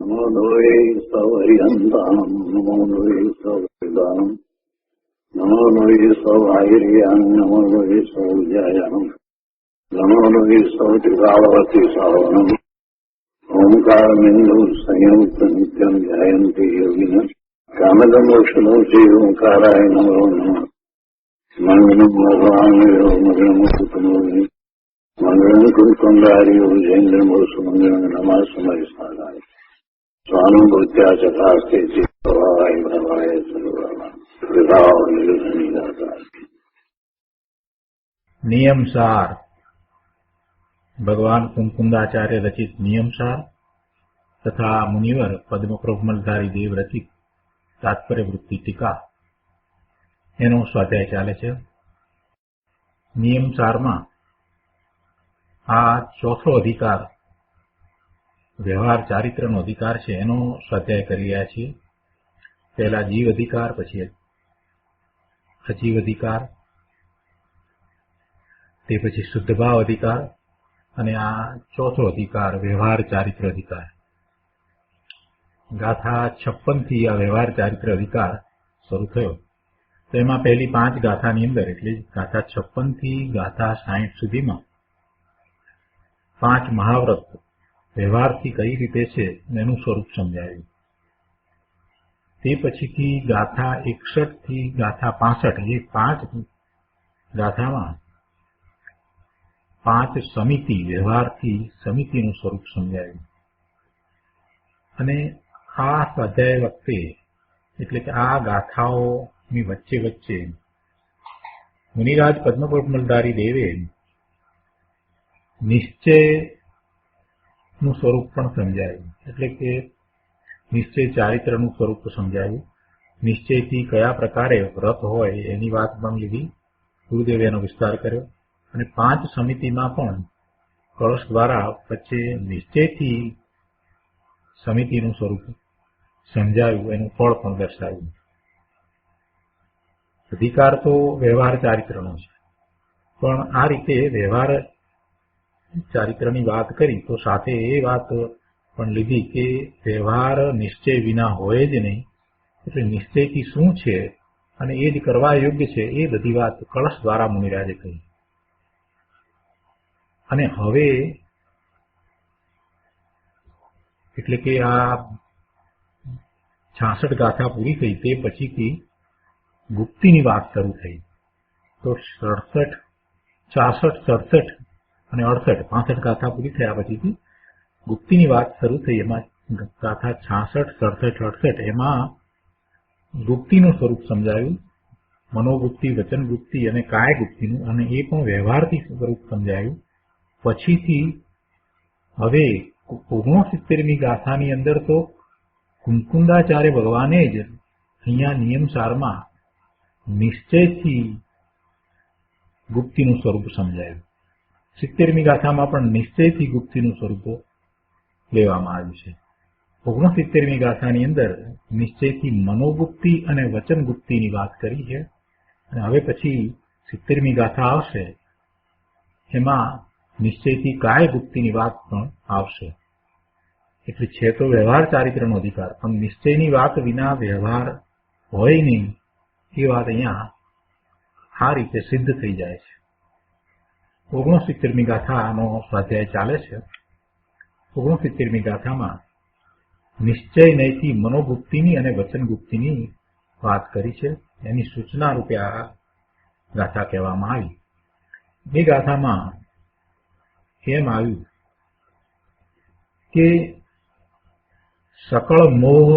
નમો લોહે સૌહરિહંતાનમ નમો લોહે સૌહૃદાનમ નમો લોહે સૌહાયર્યાન નમો લોહે સૌજાયાનમ નમો લોહે સૌત્રિકાળવતી સાવનમ ઓમકારમિંદુ સંયુક્ત નિત્યમ ધ્યાયંતિ યોગિન કામદમોક્ષમોચે ઓંકારાય નમો નમઃ મંગલમ ભગવાનયો મંગલમ કુટુંબોની મંગલમ કુંકુંડાર્યો જૈન્દ્રમો સુમંગલમ નમઃ સમય સાધાય સ્વાનુભૂત્યા ચકાસ્તે ચિત્તવાય ભવાય સર્વમાં વિભાવ નિરુધની દાતા. નિયમસાર ભગવાન કુંકુંદાચાર્ય રચિત નિયમસાર તથા મુનિવર પદ્મપ્રોગમલધારી દેવ રચિત તાત્પર્ય વૃત્તિ ટીકા એનો સ્વાધ્યાય ચાલે છે. નિયમસારમાં આ ચોથો અધિકાર વ્યવહાર ચારિત્રનો અધિકાર છે એનો સ્વાધ્યાય કરી રહ્યા છીએ. પહેલા જીવ અધિકાર, પછી અજીવ અધિકાર, તે પછી શુદ્ધભાવ અધિકાર અને આ ચોથો અધિકાર વ્યવહાર ચારિત્ર અધિકાર. ગાથા 56 થી આ વ્યવહાર ચારિત્ર અધિકાર શરૂ થયો. તો એમાં પહેલી 5 ગાથાની અંદર, એટલે ગાથા 56 થી ગાથા 60 સુધીમાં 5 મહાવ્રત વ્યવહારથી કઈ રીતે છે એનું સ્વરૂપ સમજાયું. તે પછીથી ગાથા 61 થી ગાથા 65 એ 5 ગાથામાં 5 સમિતિ વ્યવહારથી સમિતિનું સ્વરૂપ સમજાયું. અને આ સ્વાધ્યાય વખતે, એટલે કે આ ગાથાઓની વચ્ચે વચ્ચે મુનિરાજ પદ્મપ્રોગમલધારી દેવે નિશ્ચયનું સ્વરૂપ પણ સમજાયું. એટલે કે નિશ્ચય ચારિત્રનું સ્વરૂપ સમજાયું. નિશ્ચયથી કયા પ્રકારે વ્રત હોય એની વાત પણ લીધી. ગુરુદેવે એનો વિસ્તાર કર્યો. અને 5 સમિતિમાં પણ કળશ દ્વારા વચ્ચે નિશ્ચયથી સમિતિનું સ્વરૂપ સમજાયું, એનું ફળ પણ દર્શાવ્યું. અધિકાર તો વ્યવહાર ચારિત્રનો છે, પણ આ રીતે વ્યવહાર ચારિત્રની વાત કરી તો સાથે એ વાત પણ લીધી કે વ્યવહાર નિશ્ચય વિના હોય જ નહીં. એટલે નિશ્ચયથી શું છે અને એ જ કરવા યોગ્ય છે એ બધી વાત કળશ દ્વારા મુનિરાજે કહી. અને હવે એટલે કે આ 66 ગાથા પૂરી થઈ તે પછીથી ગુપ્તીની વાત શરૂ થઈ. તો 67, 66, 67 અને 68, 65 ગાથા પૂરી થયા પછીથી ગુપ્તીની વાત શરૂ થઈ. એમાં ગાથા 66, 67, 68 એમાં ગુપ્તીનું સ્વરૂપ સમજાયું. મનોગુપ્તી, વચનગુપ્તી અને કાય ગુપ્તીનું, અને એ પણ વ્યવહારથી સ્વરૂપ સમજાયું. પછીથી હવે 69મી ગાથાની અંદર તો કુંકુંદાચાર્ય ભગવાને જ અહીંયા નિયમસારમાં નિશ્ચયથી ગુપ્તીનું સ્વરૂપ સમજાયું. 70મી ગાથામાં પણ નિશ્ચયથી ગુપ્તીનું સ્વરૂપ લેવામાં આવ્યું છે. 69મી ગાથાની અંદર નિશ્ચયથી મનોગુપ્તી અને વચનગુપ્તીની વાત કરી છે. અને હવે પછી 70મી ગાથા આવશે, એમાં નિશ્ચયથી કાય ગુપ્તીની વાત પણ આવશે. એટલે છે તો વ્યવહાર ચારિત્રનો અધિકાર, પણ નિશ્ચયની વાત વિના વ્યવહાર હોય નહીં એ વાત અહીંયા આ રીતે સિદ્ધ થઈ જાય છે. 69મી ગાથાનો સ્વાધ્યાય ચાલે છે. 69મી ગાથામાં નિશ્ચય નયથી મનોગુપ્તીની અને વચનગુપ્તીની વાત કરી છે. એની સૂચના રૂપે આ ગાથા કહેવામાં આવી. એ ગાથામાં એમ આવ્યું કે સકળ મોહ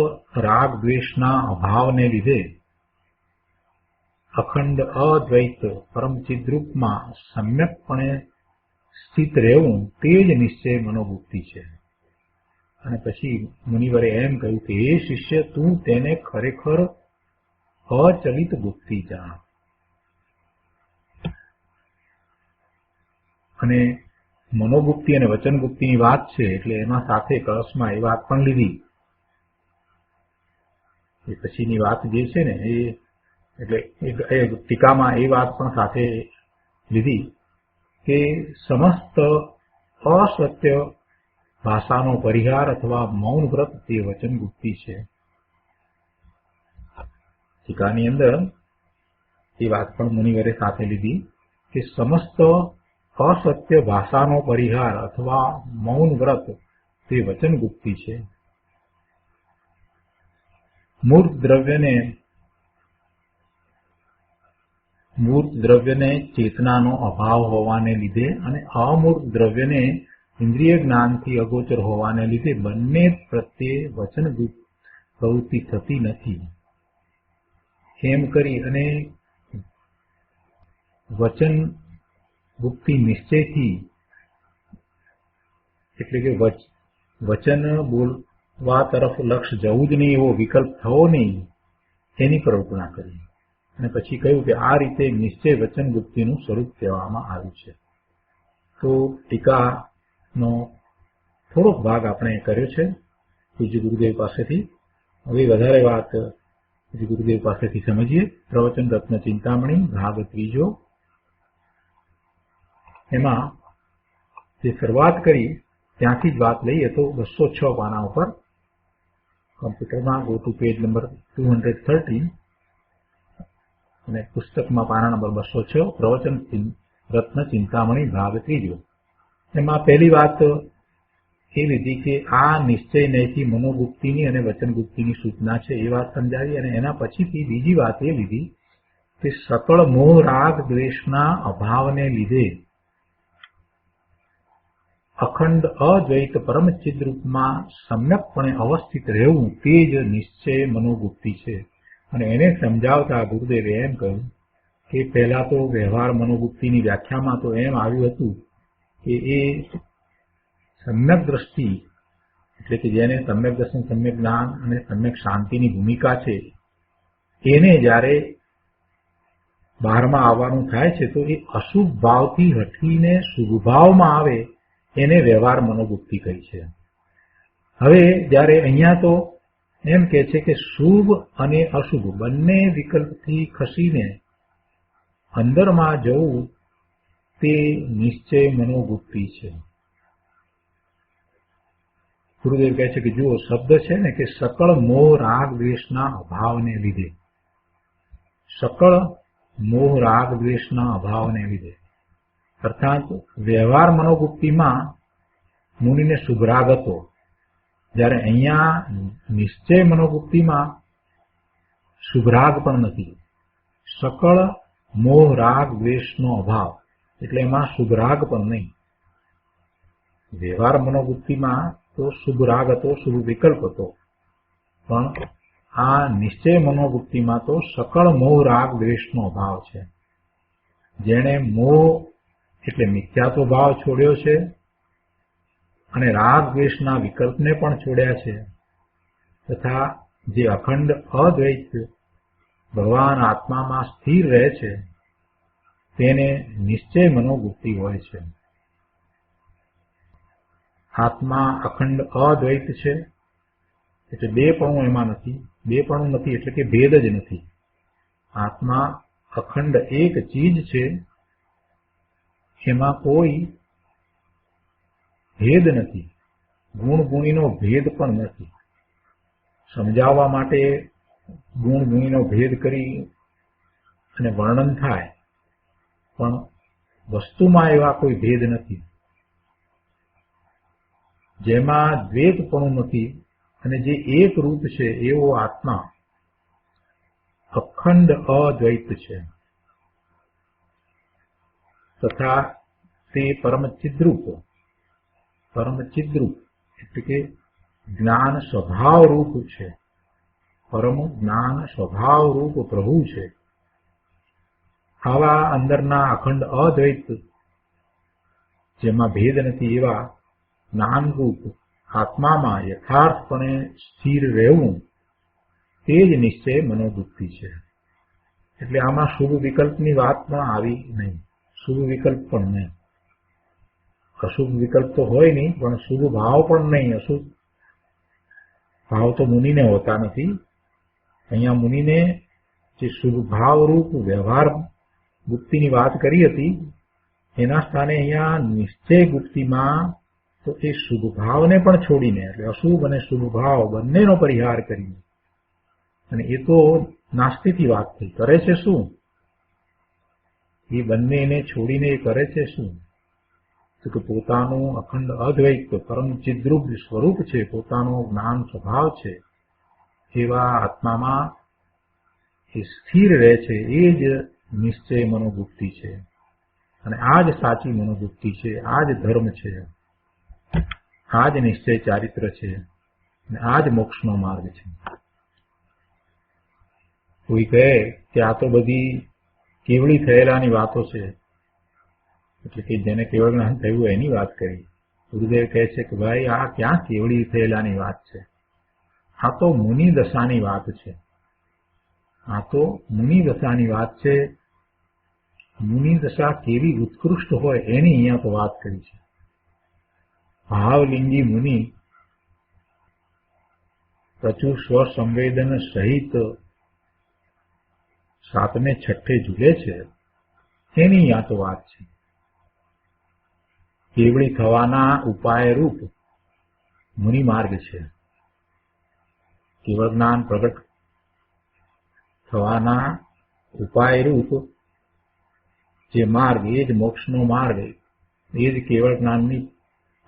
રાગ દ્વેષના અભાવને લીધે અખંડ અદ્વૈત પરમ ચિદ્રૂપમાં સમ્યકપણે સ્થિત રહેવું તે જ નિશ્ચય મનોગુપ્તી છે. અને પછી મુનિવરે એમ કહ્યું કે હે શિષ્ય, તું તેને ખરેખર અચલિત ગુપ્તી જાણ. અને મનોગુપ્તી અને વચનગુપ્તીની વાત છે એટલે એમાં સાથે કળશમાં એ વાત પણ લીધી. એ પછીની વાત જે છે ને એ એટલે એ ટીકામાં એ વાત પણ સાથે લીધી કે સમસ્ત અસત્ય ભાષાનો પરિહાર અથવા મૌન વ્રત તે વચન ગુપ્તિ છે. ટીકાની અંદર એ વાત પણ મુનિવરે સાથે લીધી કે સમસ્ત અસત્ય ભાષાનો પરિહાર અથવા મૌન વ્રત તે વચન ગુપ્તિ છે. મૂર્ત દ્રવ્યને ચેતનાનો અભાવ હોવાને લીધે અને અમૂર્ત દ્રવ્યને ઇન્દ્રિય જ્ઞાનથી અગોચર હોવાને લીધે બંને પ્રત્યે વચન પ્રવૃત્તિ થતી નથી. એમ કરી અને વચન ગુપ્તિ નિશ્ચયથી એટલે કે વચન બોલવા તરફ લક્ષ જવું જ નહીં, એવો વિકલ્પ થવો નહીં, એની કલ્પના કરી. અને પછી કહ્યું કે આ રીતે નિશ્ચય વચન ગુપ્તિનું સ્વરૂપ કહેવામાં આવ્યું છે. તો ટીકાનો થોડોક ભાગ આપણે કર્યો છે પૂજ્ય ગુરુદેવ પાસેથી. હવે વધારે વાત પૂજ્ય ગુરુદેવ પાસેથી સમજીએ. પ્રવચન રત્ન ચિંતામણી ભાગ 3. એમાં જે શરૂઆત કરી ત્યાંથી જ વાત લઈએ તો 206 પાના ઉપર કમ્પ્યુટરમાં ગો ટુ પેજ નંબર 213 અને પુસ્તકમાં પાના નંબર 206 પ્રવચન રત્ન ચિંતામણી ભાગ 3. એમાં પહેલી વાત એ લીધી કે આ નિશ્ચય નયથી મનોગુપ્તિની અને વચનગુપ્તિની સૂચના છે, એ વાત સમજાવી. અને એના પછીથી બીજી વાત એ લીધી કે સકળ મોહ રાગ દ્વેષના અભાવને લીધે અખંડ અદ્વૈત પરમ ચિદરૂપમાં સમ્યકપણે અવસ્થિત રહેવું તે જ નિશ્ચય મનોગુપ્તિ છે. અને એને સમજાવતા ગુરુદેવે એમ કહ્યું કે પહેલા તો વ્યવહાર મનોગુપ્તિની વ્યાખ્યામાં તો એમ આવ્યું હતું કે એ સમ્યક દ્રષ્ટિ એટલે કે જેને સમ્યક દર્શન, સમ્યક જ્ઞાન અને સમ્યક શાંતિની ભૂમિકા છે, એને જ્યારે બહારમાં આવવાનું થાય છે તો એ અશુભ ભાવથી હટીને શુભ ભાવમાં આવે એને વ્યવહાર મનોગુપ્તિ કહી છે. હવે જ્યારે અહીંયા તો એમ કે છે કે શુભ અને અશુભ બંને વિકલ્પથી ખસીને અંદરમાં જવું તે નિશ્ચય મનોગુપ્તિ છે. ગુરુદેવ કહે છે કે જુઓ, શબ્દ છે ને કે સકળ મોહ રાગ દ્વેષના અભાવને લીધે, સકળ મોહ રાગ દ્વેષના અભાવને લીધે, અર્થાત વ્યવહાર મનોગુપ્તિમાં મુનિને શુભરાગ હતો, જ્યારે અહીંયા નિશ્ચય મનોગુપ્તિમાં શુભરાગ પણ નથી. સકળ મોહ રાગ દ્વેષનો અભાવ એટલે એમાં શુભરાગ પણ નહીં. વ્યવહાર મનોગુપ્તિમાં તો શુભ રાગ હતો, શુભ વિકલ્પ હતો, પણ આ નિશ્ચય મનોગુપ્તિમાં તો સકળ મોહ રાગ દ્વેષનો અભાવ છે. જેણે મોહ એટલે મિથ્યાત્વ ભાવ છોડ્યો છે અને રાગ દ્વેષના વિકલ્પને પણ છોડ્યા છે, તથા જે અખંડ અદ્વૈત ભગવાન આત્મામાં સ્થિર રહે છે તેને નિશ્ચય મનોગુપ્તિ હોય છે. આત્મા અખંડ અદ્વૈત છે એટલે બેપણું એમાં નથી. બેપણું નથી એટલે કે ભેદ જ નથી. આત્મા અખંડ એક ચીજ છે, એમાં કોઈ ભેદ નથી, ગુણ ગુણીનો ભેદ પણ નથી. સમજાવવા માટે ગુણ ગુણીનો ભેદ કરી અને વર્ણન થાય, પણ વસ્તુમાં એવા કોઈ ભેદ નથી. જેમાં દ્વૈતપણું નથી અને જે એક રૂપ છે એવો આત્મા અખંડ અદ્વૈત છે, તથા તે પરમ ચિદ્રૂપ એટલે કે જ્ઞાન સ્વભાવ રૂપ છે, પરમ જ્ઞાન સ્વભાવ રૂપ પ્રભુ છે. આવા અંદરના અખંડ અદ્વૈત જેમાં ભેદ નથી એવા જ્ઞાનરૂપ આત્મામાં યથાર્થપણે સ્થિર રહેવું તે જ નિશ્ચય મનોગુપ્તિ છે. એટલે આમાં શુભ વિકલ્પની વાત પણ આવી નહીં, શુભ વિકલ્પ પણ નહીં. અશુભ વિકલ્પ તો હોય નહીં, પણ શુભ ભાવ પણ નહીં. અશુભ ભાવ તો મુનિને હોતા નથી. અહીંયા મુનિને જે શુભ ભાવરૂપ વ્યવહાર ગુપ્તિની વાત કરી હતી એના સ્થાને અહીંયા નિશ્ચય ગુપ્તિમાં તો એ શુભ ભાવને પણ છોડીને, એટલે અશુભ અને શુભ ભાવ બંનેનો પરિહાર કરીને, અને એ તો નાસ્તિથી વાત થઈ, કરે છે શું? એ બંનેને છોડીને એ કરે છે શું? તો કે પોતાનું અખંડ અદ્વૈત પરમ ચિદ્રૂપ સ્વરૂપ છે, પોતાનો જ્ઞાન સ્વભાવ છે, એવા આત્મામાં એ સ્થિર રહે છે. એ જ નિશ્ચય મનોબુદ્ધિ છે, અને આ જ સાચી મનોબુદ્ધિ છે, આ જ ધર્મ છે, આ જ નિશ્ચય ચારિત્ર છે, અને આ જ મોક્ષનો માર્ગ છે. કોઈ કહે કે આ તો બધી કેવળી થયેલાની વાતો છે, એટલે કે જેને કેવળ જ્ઞાન થયું એની વાત કરી. ગુરુદેવ કહે છે કે ભાઈ આ ક્યાં કેવળી થયેલાની વાત છે, આ તો મુનિ દશાની વાત છે. આ તો મુનિ દશાની વાત છે. મુનિ દશા કેવી ઉત્કૃષ્ટ હોય એની અહીંયા તો વાત કરી છે. ભાવલિંગી મુનિ પ્રચુર સ્વ સંવેદન સહિત સાતમે છઠ્ઠે ઝૂલે છે, એની અહીંયા તો વાત છે. કેવળી થવાના ઉપાય રૂપ મુનિ માર્ગ છે. કેવળ જ્ઞાન પ્રગટ થવાના ઉપાય રૂપ જે માર્ગ, એ જ મોક્ષનો માર્ગ, એ જ કેવળ જ્ઞાનની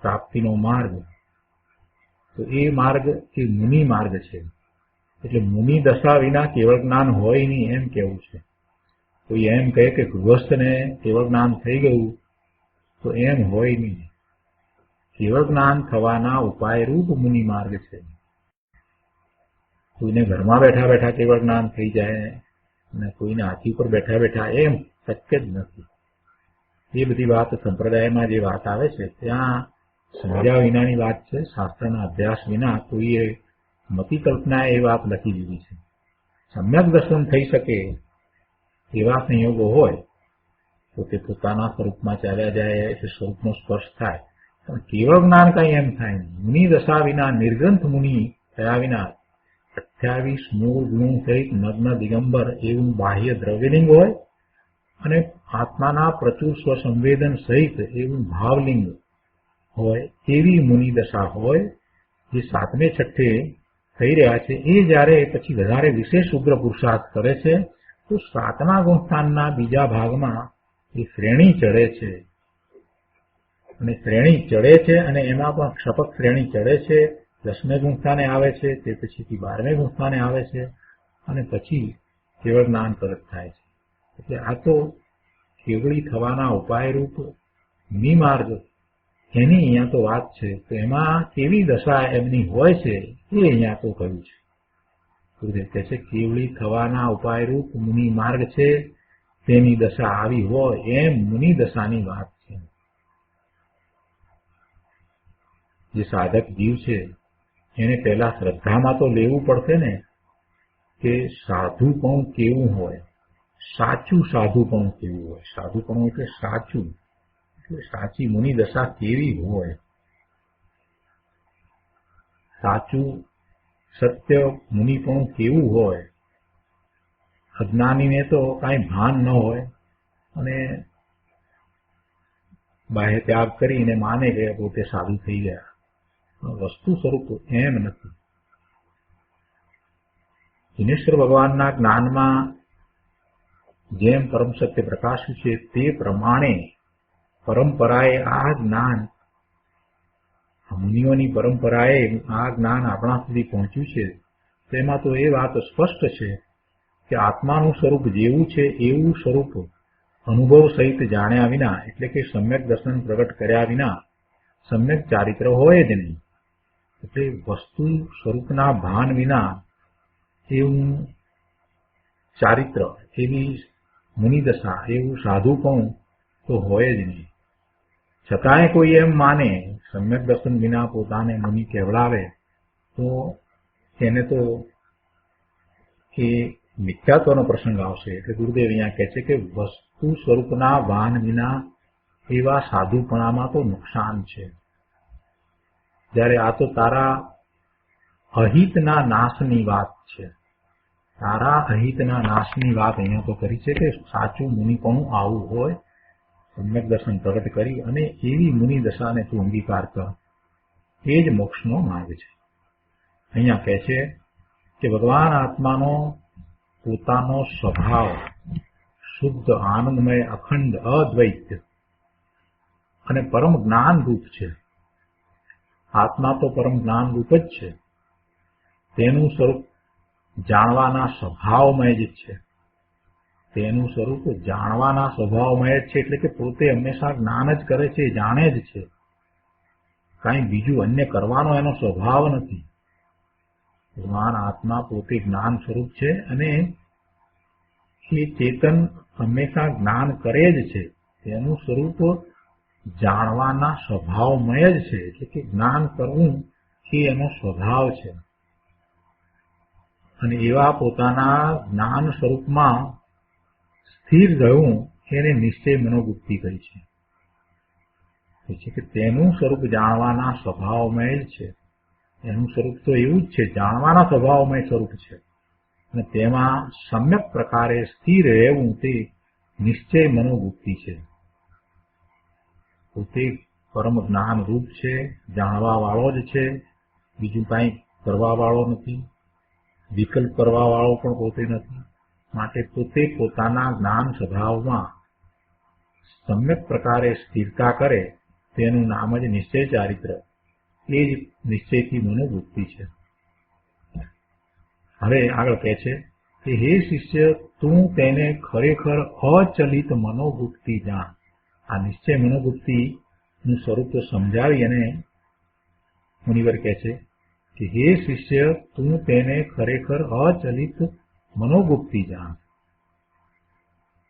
પ્રાપ્તિનો માર્ગ. તો એ માર્ગ એ મુનિ માર્ગ છે. એટલે મુનિ દશા વિના કેવળ જ્ઞાન હોય નહીં એમ કેવું છે. કોઈ એમ કહે કે ગૃહસ્થને કેવળ જ્ઞાન થઈ ગયું, તો એમ હોય નહીં. કેવળ જ્ઞાન થવાના ઉપાય રૂપ મુનિ માર્ગ છે. કોઈને ઘરમાં બેઠા બેઠા કેવળ જ્ઞાન થઈ જાય, અને કોઈને હાથી ઉપર બેઠા બેઠા, એમ શક્ય જ નથી. એ બધી વાત સંપ્રદાયમાં જે વાત આવે છે ત્યાં સમજ્યા વિનાની વાત છે. શાસ્ત્રના અભ્યાસ વિના કોઈએ મતિ કલ્પના એ વાત લખી દીધી છે. સમ્યક દર્શન થઈ શકે એવા સંયોગો હોય તો તે પોતાના સ્વરૂપમાં ચાલ્યા જાય, એટલે સ્વરૂપનો સ્પર્શ થાય. પણ કેવળ જ્ઞાન કઈ એમ થાય નહીં. મુનિ દશા વિના, નિર્ગ્રંથ મુનિ થયા વિના 28 મૂળ ગુણ સહિત નગ્ન દિગંબર એવું બાહ્ય દ્રવ્યલિંગ હોય, અને આત્માના પ્રચુર સ્વસંવેદન સહિત એવું ભાવલિંગ હોય, એવી મુનિ દશા હોય જે સાતમે છઠ્ઠે થઈ રહ્યા છે. એ જ્યારે પછી વધારે વિશેષ ઉગ્ર પુરુષાર્થ કરે છે તો સાતમા ગુણસ્થાનના બીજા ભાગમાં એ શ્રેણી ચડે છે, અને શ્રેણી ચડે છે, અને એમાં પણ ક્ષપક શ્રેણી ચડે છે. 10મે ગુણસ્થાને આવે છે, તે પછીથી 12મે ગુણસ્થાને આવે છે, અને પછી કેવળ જ્ઞાન પ્રગટ થાય છે. એટલે આ તો કેવળી થવાના ઉપાયરૂપ નિમાર્ગ, એની અહીંયા તો વાત છે. તો એમાં કેવી દશા એમની હોય છે એ અહીંયા તો કહ્યું છે. ગુરુદેવ કહે છે કેવળી થવાના ઉપાયરૂપ મુનિ માર્ગ છે, તેની દશા આવી હોય એમ મુનિ દશાની વાત છે. જે સાધક જીવ છે એને પહેલા શ્રદ્ધામાં તો લેવું પડશે ને કે સાધુપણું કેવું હોય, સાચું સાધુપણું કેવું હોય. સાધુપણું એટલે સાચું, એટલે સાચી મુનિ દશા કેવી હોય. સાચું સત્ય મુનિપણું કેવું હોય. અજ્ઞાનીને તો કાંઈ ભાન ન હોય, અને બાહ્ય ત્યાગ કરીને માને કે પોતે સાધુ થઈ ગયા. વસ્તુ સ્વરૂપ એમ નથી. દિનેશ્વર ભગવાનના જ્ઞાનમાં જેમ પરમ સત્ય પ્રકાશ્યું છે તે પ્રમાણે પરંપરાએ આ જ્ઞાન, મુનિઓની પરંપરાએ આ જ્ઞાન આપણા સુધી પહોંચ્યું છે. તેમાં તો એ વાત સ્પષ્ટ છે કે આત્માનું સ્વરૂપ જેવું છે એવું સ્વરૂપ અનુભવ સહિત જાણ્યા વિના, એટલે કે સમ્યક દર્શન પ્રગટ કર્યા વિના સમ્યક ચારિત્ર હોય જ નહીં. એટલે વસ્તુ સ્વરૂપના ભાન વિના એવું ચારિત્ર, એવી મુનિદશા, એવું સાધુપણું તો હોય જ નહીં. છતાંય કોઈ એમ માને, સમ્યક દર્શન વિના પોતાને મુનિ કહેવડાવે, તો એને તો એ મિથ્યાત્વનો પ્રસંગ આવશે. એટલે ગુરુદેવ અહીંયા કહે છે કે વસ્તુ સ્વરૂપના ભાન વિના એવા સાધુપણામાં તો નુકસાન છે. જ્યારે આ તો તારા અહિતના નાશની વાત છે. તારા અહિતના નાશની વાત અહીંયા તો કરી છે કે સાચું મુનિપણું આવું હોય, સમ્યક દર્શન પ્રગટ કરી અને એવી મુનિ દશાને તું અંગીકાર કર. એ જ મોક્ષનો માર્ગ છે. અહીંયા કહે છે કે ભગવાન આત્માનો પોતાનો સ્વભાવ શુદ્ધ આનંદમય અખંડ અદ્વૈત અને પરમ જ્ઞાન રૂપ છે. આત્મા તો પરમ જ્ઞાન રૂપ જ છે. તેનું સ્વરૂપ જાણવાના સ્વભાવમય જ છે. તેનું સ્વરૂપ જાણવાના સ્વભાવમય જ છે, એટલે કે પોતે હંમેશા જ્ઞાન જ કરે છે, જાણે જ છે. કાંઈ બીજું અન્ય કરવાનો એનો સ્વભાવ નથી. ભગવાન આત્મા પોતે જ્ઞાન સ્વરૂપ છે અને એ ચેતન હંમેશા જ્ઞાન કરે જ છે. તેનું સ્વરૂપ જાણવાના સ્વભાવમય જ છે, એટલે કે જ્ઞાન કરવું એ એનો સ્વભાવ છે. અને એવા પોતાના જ્ઞાન સ્વરૂપમાં સ્થિર રહેવું એને નિશ્ચય મનોવૃત્તિ કહી છે કે તેનું સ્વરૂપ જાણવાના સ્વભાવમય જ છે. એનું સ્વરૂપ તો એવું જ છે, જાણવાના સ્વભાવમય સ્વરૂપ છે. અને તેમાં સમ્યક પ્રકારે સ્થિર રહેવું તે નિશ્ચય મનોવૃત્તિ છે. પોતે પરમ જ્ઞાન રૂપ છે, જાણવા વાળો જ છે, બીજું કાંઈ કરવા વાળો નથી, વિકલ્પ કરવા વાળો પણ પોતે નથી. માટે પોતે પોતાના જ્ઞાન સ્વભાવમાં સમ્યક પ્રકારે સ્થિરતા કરે તેનું નામ જ નિશ્ચય ચારિત્ર, એ જ નિશ્ચયથી મનોવૃત્તિ છે. હવે આગળ કહે છે કે હે શિષ્ય, તું તેને ખરેખર અચલિત મનોવૃત્તિ જાણ. આ નિશ્ચય મનોવૃત્તિનું સ્વરૂપ સમજાવી અને મુનિવર કહે છે કે હે શિષ્ય, તું તેને ખરેખર અચલિત મનોવૃત્તિ જાણ.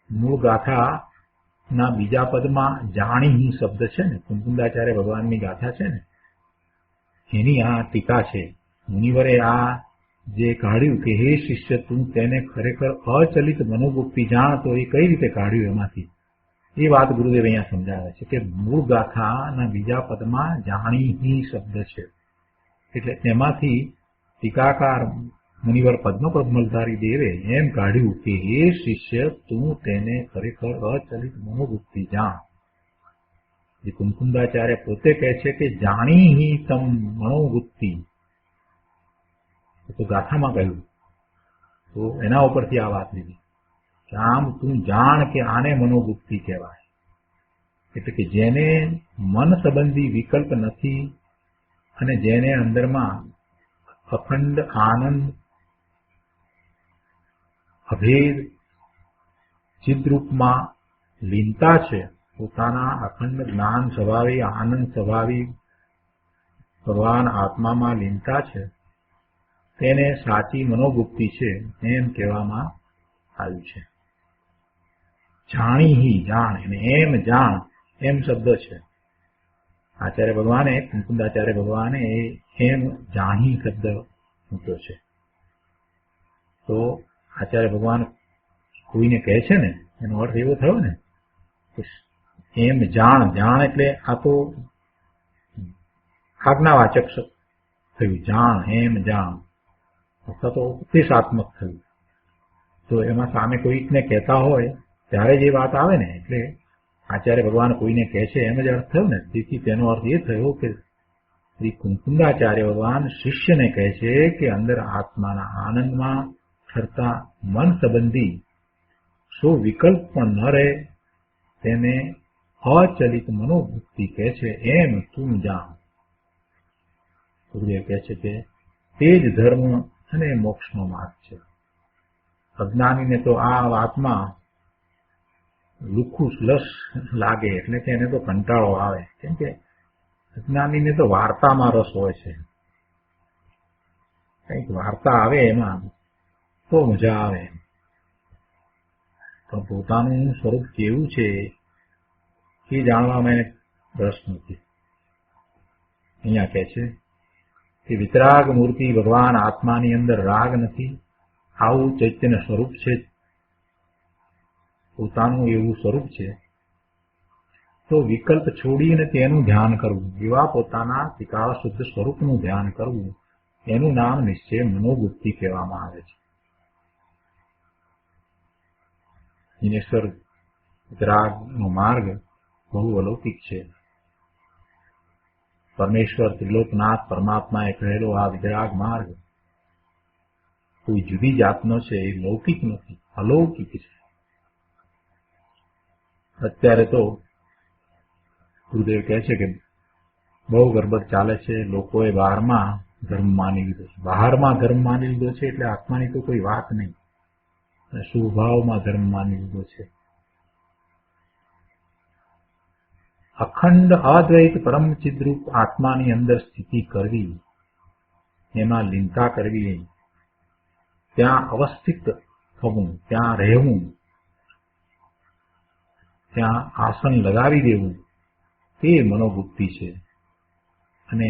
મૂળ ગાથાના બીજા પદમાં જાણી શબ્દ છે ને, કુંકુંદાચાર્ય ભગવાનની ગાથા છે ને, એની આ ટીકા છે. મુનિવરે આ જે કાઢ્યું કે હે શિષ્ય, તું તેને ખરેખર અચલિત મનોવૃત્તિ જાણ, તો એ કઈ રીતે કાઢ્યું એમાંથી, એ વાત ગુરુદેવ અહીંયા સમજાવે છે કે મૂળ ગાથાના બીજા પદમાં જાણી શબ્દ છે. એટલે તેમાંથી ટીકાકાર મુનિવર પદ્મપદ્મલધારી દેવે એમ કાઢ્યું કે હે શિષ્ય, તું તેને ખરેખર અચલિત મનોવૃત્તિ જાણ. જે કુંકુંદાચાર્ય પોતે કહે છે કે જાણી તમ મનોવૃત્તિ, તો ગાથામાં કહ્યું, તો એના ઉપરથી આ વાત લીધી કે આમ તું જાણ કે આને મનોવૃત્તિ કહેવાય. એટલે કે જેને મન સંબંધી વિકલ્પ નથી અને જેને અંદરમાં અખંડ આનંદ અભેદ ચિદરૂપમાં લીનતા છે, પોતાના અખંડ જ્ઞાન સ્વભાવી આનંદ સ્વભાવી ભગવાન આત્મામાં લીનતા છે, તેને સાચી મનોવૃત્તિ છે એમ કહેવામાં આવ્યું છે. જાણી જાણ અને એમ જાણ એમ શબ્દ છે. આચાર્ય ભગવાને, કુંકુંદાચાર્ય ભગવાને એમ જાણી શબ્દ મૂક્યો છે. તો આચાર્ય ભગવાન કોઈને કહે છે ને, એનો અર્થ એવો થયો ને એમ જાણ. જાણ એટલે આ તો આજ્ઞાવાચક થયું. જાણ, એમ જાણ અથવા તો ઉપદેશાત્મક થયું. તો એમાં સામે કોઈકને કહેતા હોય ત્યારે જે વાત આવે ને, એટલે આચાર્ય ભગવાન કોઈને કહે છે એમ જ અર્થ થયો ને. તેથી તેનો અર્થ એ થયો કે શ્રી કુંકુંદાચાર્ય ભગવાન શિષ્યને કહે છે કે અંદર આત્માના આનંદમાં ઠરતા મન સંબંધી સો વિકલ્પ પણ ન રહે, તેને અચલિત મનોવૃત્તિ કહે છે, એમ તું જાણ. ગુરુદેવ કહે છે કે તે જ ધર્મ અને મોક્ષનો માર્ગ છે. અજ્ઞાનીને તો આ વાતમાં લુખું લસ લાગે, એટલે કે એને તો કંટાળો આવે. કેમ કે અજ્ઞાનીને તો વાર્તામાં રસ હોય છે. કંઈક વાર્તા આવે એમાં તો મજા આવે. પણ પોતાનું સ્વરૂપ કેવું છે એ જાણવામાં એને રસ નથી. અહીંયા કહે છે કે વિતરાગ મૂર્તિ ભગવાન આત્માની અંદર રાગ નથી, આવું ચૈતન્ય સ્વરૂપ છે, પોતાનું એવું સ્વરૂપ છે. તો વિકલ્પ છોડીને તેનું ધ્યાન કરવું, એવા પોતાના ત્રિકાળ શુદ્ધ સ્વરૂપનું ધ્યાન કરવું, એનું નામ નિશ્ચય મનોવૃત્તિ કહેવામાં આવે છે. દિનેશ્વર વિતરાગનો માર્ગ બહુ અલૌકિક છે. પરમેશ્વર ત્રિલોકનાથ પરમાત્માએ કહેલો આ વિતરાગ માર્ગ કોઈ જુદી જાતનો છે, એ લૌકિક નથી, અલૌકિક છે. અત્યારે તો ગુરુદેવ કહે છે કે બહુ ગરબડ ચાલે છે, લોકોએ બહારમાં ધર્મ માની લીધો છે. બહારમાં ધર્મ માની લીધો છે એટલે આત્માની તો કોઈ વાત નહીં, સ્વભાવમાં ધર્મ માની લીધો છે. અખંડ અદ્વૈત પરમ ચિદ્રૂપ આત્માની અંદર સ્થિતિ કરવી, એમાં લીનતા કરવી, ત્યાં અવસ્થિત થવું, ત્યાં રહેવું, ત્યાં આસન લગાવી દેવું, તે મનોબુદ્ધિ છે. અને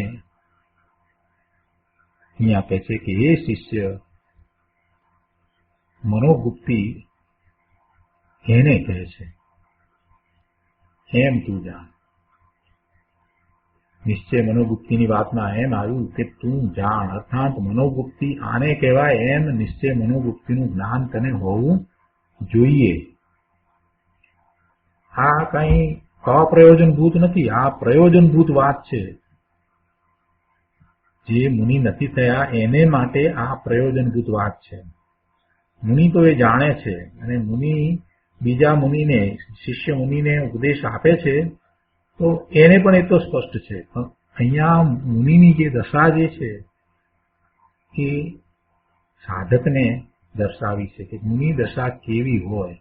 અહીંયા કહે છે કે એ શિષ્ય મનોબુદ્ધિ એને કહે છે, એમ તું જાણ. નિશ્ચય મનોબુદ્ધિની વાતમાં એમ આવ્યું કે તું જાણ, અર્થાત મનોબુદ્ધિ આને કહેવાય. એમ નિશ્ચય મનોબુદ્ધિનું જ્ઞાન તને હોવું જોઈએ. આ કઈ અપ્રયોજનભૂત નથી, આ પ્રયોજનભૂત વાત છે. જે મુનિ નથી થયા એને માટે આ પ્રયોજનભૂત વાત છે. મુનિ તો એ જાણે છે, અને મુનિ બીજા મુનિને, શિષ્ય મુનિને ઉપદેશ આપે છે તો એને પણ એ તો સ્પષ્ટ છે. પણ અહીંયા મુનિની જે દશા જે છે એ સાધકને દર્શાવી છે કે મુનિ દશા કેવી હોય,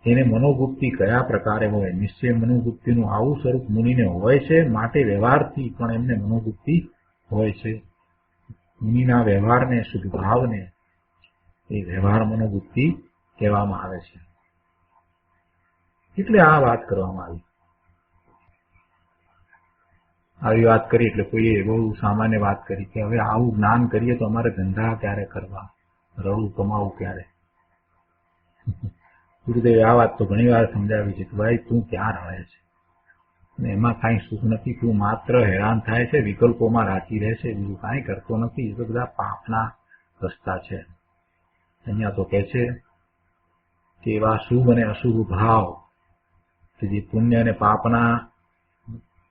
એને મનોબુદ્ધિ કયા પ્રકારે હોય. નિશ્ચય મનોબુદ્ધિનું આવું સ્વરૂપ મુનિને હોય છે, માટે વ્યવહારથી પણ એમને મનોબુદ્ધિ હોય છે. મુનિના વ્યવહારને, શુદ્ધ ભાવને એ વ્યવહાર મનોબુદ્ધિ કહેવામાં આવે છે. એટલે આ વાત કરવામાં આવી વાત કરી. એટલે કોઈએ બહુ સામાન્ય વાત કરી કે હવે આવું જ્ઞાન કરીએ તો અમારે ધંધા ક્યારે કરવા, રડું કમાવું ક્યારે. ગુરુદેવે આ વાત તો ઘણી વાર સમજાવી છે કે ભાઈ તું ક્યાં રહે છે, અને એમાં કાંઈ સુખ નથી. તું માત્ર હેરાન થાય છે, વિકલ્પોમાં રાચી રહે છે, બીજું કાંઈ કરતો નથી. એ તો બધા પાપના રસ્તા છે. અહીંયા તો કહે છે કે એવા શુભ અને અશુભ ભાવ કે જે પુણ્ય અને પાપના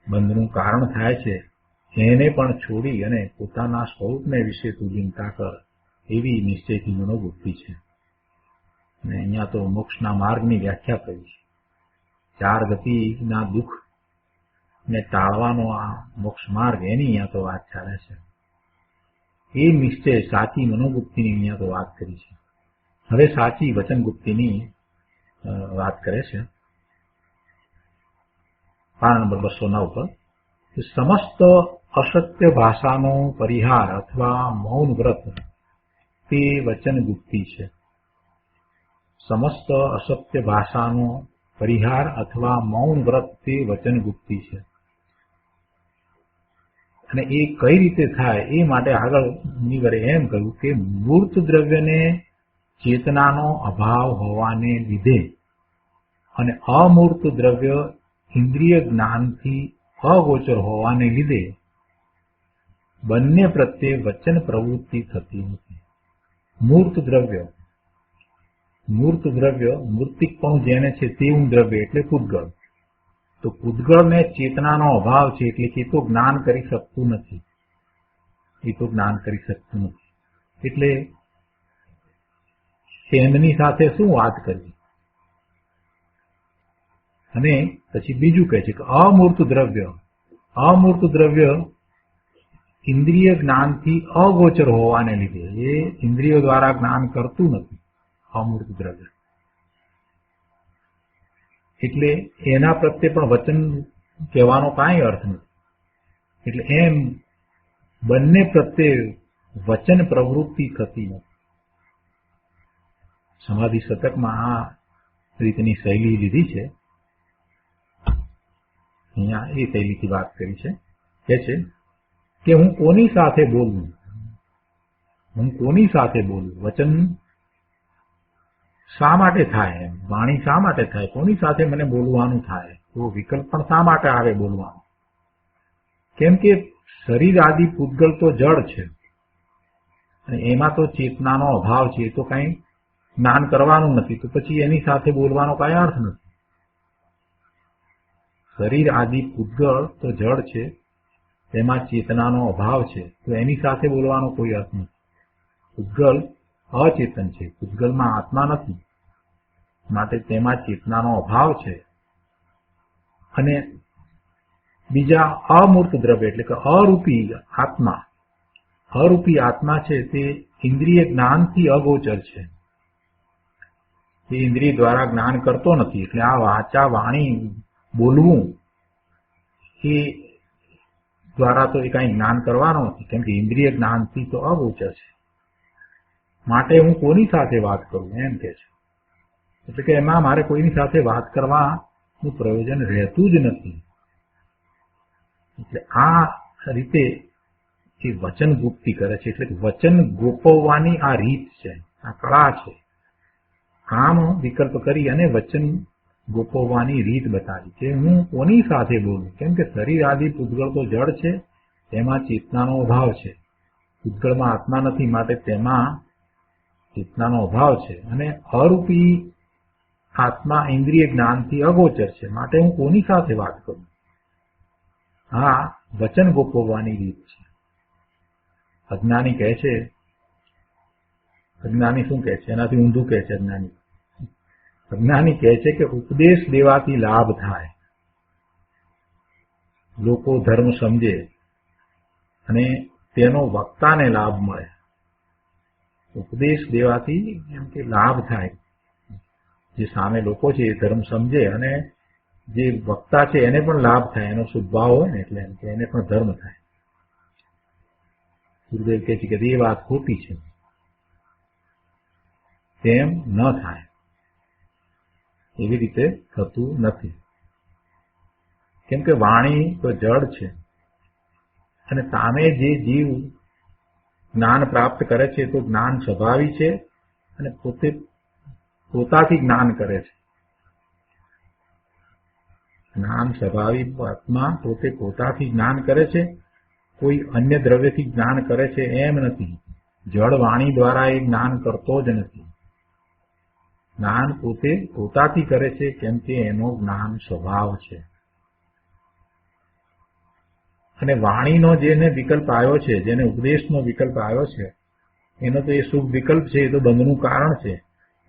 બંધનું કારણ થાય છે, એને પણ છોડી અને પોતાના સ્વરૂપને વિશે તું ચિંતા કર, એવી નિશ્ચયથી મનોબુદ્ધિ છે. અને અહીંયા તો મોક્ષના માર્ગની વ્યાખ્યા કરી છે. 4 ગતિના દુઃખ ને ટાળવાનો આ મોક્ષ માર્ગ, એની અહીંયા તો વાત ચાલે છે. એ નિશ્ચય સાચી મનોબુદ્ધિની અહીંયા તો વાત કરી છે. હવે સાચી વચનબુદ્ધિની વાત કરે છે. પાના નંબર 209 પર સમસ્ત અસત્ય ભાષાનો પરિહાર અથવા મૌન વ્રત તે વચન ગુપ્તિ છે. સમસ્ત અસત્ય ભાષાનો પરિહાર અથવા મૌન વ્રત તે વચન ગુપ્તિ છે. અને એ કઈ રીતે થાય એ માટે આગળ મુનિવરે એમ કહ્યું કે મૂર્ત દ્રવ્યને ચેતનાનો અભાવ હોવાને લીધે અને અમૂર્ત દ્રવ્ય ઇન્દ્રિય જ્ઞાનથી અગોચર હોવાને લીધે બંને પ્રત્યે વચન પ્રવૃત્તિ થતી નથી. મૂર્ત દ્રવ્ય, મૂર્તિકપણું જેને છે તેવું દ્રવ્ય એટલે પૂતગળ. તો પૂતગળને ચેતનાનો અભાવ છે, એટલે કે એ તો જ્ઞાન કરી શકતું નથી. એટલે તેમની સાથે શું વાત કરવી. અને પછી બીજું કહે છે કે અમૂર્ત દ્રવ્ય ઇન્દ્રિય જ્ઞાનથી અગોચર હોવાને લીધે એ ઇન્દ્રિયો દ્વારા જ્ઞાન કરતું નથી. અમૂર્ત દ્રવ્ય એટલે એના પ્રત્યે પણ વચન કહેવાનો કાંઈ અર્થ નથી. એટલે એમ બંને પ્રત્યે વચન પ્રવૃત્તિ થતી નથી. સમાધિ શતકમાં આ રીતની શૈલી લીધી છે. અહીંયા એ શૈલીથી વાત કરી છે. કે છે કે હું કોની સાથે બોલું, વચન શા માટે થાય, એમ વાણી શા માટે થાય, કોની સાથે મને બોલવાનું થાય, તો વિકલ્પ પણ શા માટે આવે બોલવાનું. કેમ કે શરીર આદિ પૂતગલ તો જડ છે અને એમાં તો ચેતનાનો અભાવ છે. તો કઈ જ્ઞાન કરવાનું નથી, તો પછી એની સાથે બોલવાનો કઈ અર્થ નથી. શરીર આદિ પૂતગળ તો જડ છે તેમાં ચેતનાનો અભાવ છે, તો એની સાથે બોલવાનો કોઈ અર્થ નથી. પૂતગલ અચેતન છે, પૂતગલમાં આત્મા નથી, માટે તેમાં ચેતનાનો અભાવ છે. અને બીજા અમૂર્ત દ્રવ્ય એટલે કે અરૂપી આત્મા છે તે ઇન્દ્રિય જ્ઞાનથી અગોચર છે. એ ઇન્દ્રિય દ્વારા જ્ઞાન કરતો નથી. એટલે આ વાચા વાણી બોલવું એ દ્વારા તો એ કઈ જ્ઞાન કરવાનો નથી, કેમ કે ઇન્દ્રિય જ્ઞાનથી તો અગોચર છે. માટે હું કોની સાથે વાત કરું એમ કે છે. એટલે કે એમાં મારે કોઈની સાથે વાત કરવાનું પ્રયોજન રહેતું જ નથી. એટલે આ રીતે એ વચન ગુપ્તિ કરે છે. એટલે વચન ગોપવવાની આ રીત છે, આ કળા છે. આમ વિકલ્પ કરી અને વચન ગોપવવાની રીત બતાવી કે હું કોની સાથે બોલું, કેમ કે શરીર આદિ પૂતગળ તો જડ છે, તેમાં ચેતનાનો અભાવ છે. પૂતગળમાં આત્મા નથી, માટે તેમાં ચેતનાનો અભાવ છે. અને અરૂપી આત્મા ઇન્દ્રિય જ્ઞાનથી અગોચર છે, માટે હું કોની સાથે વાત કરું. હા, વચન ગોપવવાની રીત છે. અજ્ઞાની કહે છે, અજ્ઞાની શું કહે છે, એનાથી ઊંધું કહે છે. અજ્ઞાની કહે છે કે ઉપદેશ દેવાથી લાભ થાય, લોકો ધર્મ સમજે અને તેનો વક્તાને લાભ મળે. ઉપદેશ દેવાથી એમ કે લાભ થાય, જે સામે લોકો છે એ ધર્મ સમજે અને જે વક્તા છે એને પણ લાભ થાય. એનો શુદ્ભાવ હોય ને એટલે એમ કે એને પણ ધર્મ થાય. ગુરુદેવ કહે છે કે એ વાત ખોટી છે, તેમ ન થાય, એવી રીતે થતું નથી. કેમ કે વાણી તો જડ છે અને સામે જે જીવ જ્ઞાન પ્રાપ્ત કરે છે તો જ્ઞાન સ્વભાવી છે અને પોતાથી જ્ઞાન કરે છે. જ્ઞાન સ્વભાવી આત્મા પોતાથી જ્ઞાન કરે છે, કોઈ અન્ય દ્રવ્યથી જ્ઞાન કરે છે એમ નથી. જળ વાણી દ્વારા એ જ્ઞાન કરતો જ નથી. જ્ઞાન પોતાથી કરે છે, કેમ કે એનો જ્ઞાન સ્વભાવ છે. અને વાણીનો જેને વિકલ્પ આવ્યો છે, જેને ઉપદેશનો વિકલ્પ આવ્યો છે, એનો તો એ શુભ વિકલ્પ છે, એ તો બંધનું કારણ છે.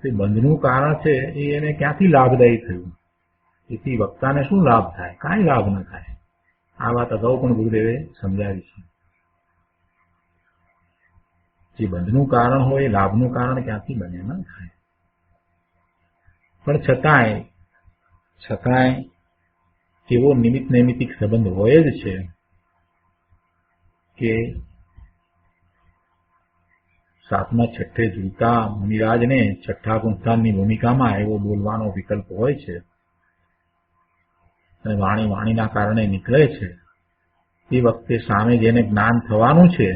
તે બંધનું કારણ છે એ એને ક્યાંથી લાભદાયી થયું? એથી વક્તાને શું લાભ થાય? કાંઈ લાભ ન થાય. આ વાત અગાઉ પણ ગુરુદેવે સમજાવી છે. જે બંધનું કારણ હોય એ લાભનું કારણ ક્યાંથી બને? ન થાય. પણ છતાંય એવો નિમિત્ત નૈમિતિક સંબંધ હોય જ છે કે સાતમા છઠ્ઠે ઝૂલતા મુનિરાજને છઠ્ઠા પુંસ્થાનની ભૂમિકામાં એવો બોલવાનો વિકલ્પ હોય છે અને વાણીના કારણે નીકળે છે. એ વખતે સામે જેને જ્ઞાન થવાનું છે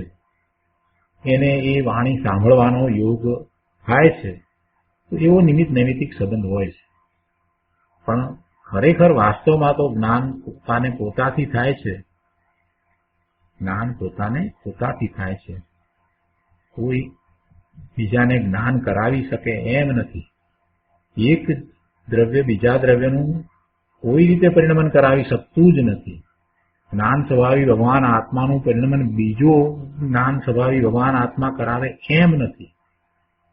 એને એ વાણી સાંભળવાનો યોગ થાય છે. તો એવો નિમિત્ત નૈમિતિક સંબંધ હોય છે. પણ ખરેખર વાસ્તવમાં તો જ્ઞાન પોતાથી થાય છે. જ્ઞાન પોતાથી થાય છે. કોઈ બીજાને જ્ઞાન કરાવી શકે એમ નથી. એક દ્રવ્ય બીજા દ્રવ્યનું કોઈ રીતે પરિણમન કરાવી શકતું જ નથી. જ્ઞાન સ્વભાવી ભગવાન આત્માનું પરિણમન બીજો જ્ઞાન સ્વભાવી ભગવાન આત્મા કરાવે એમ નથી.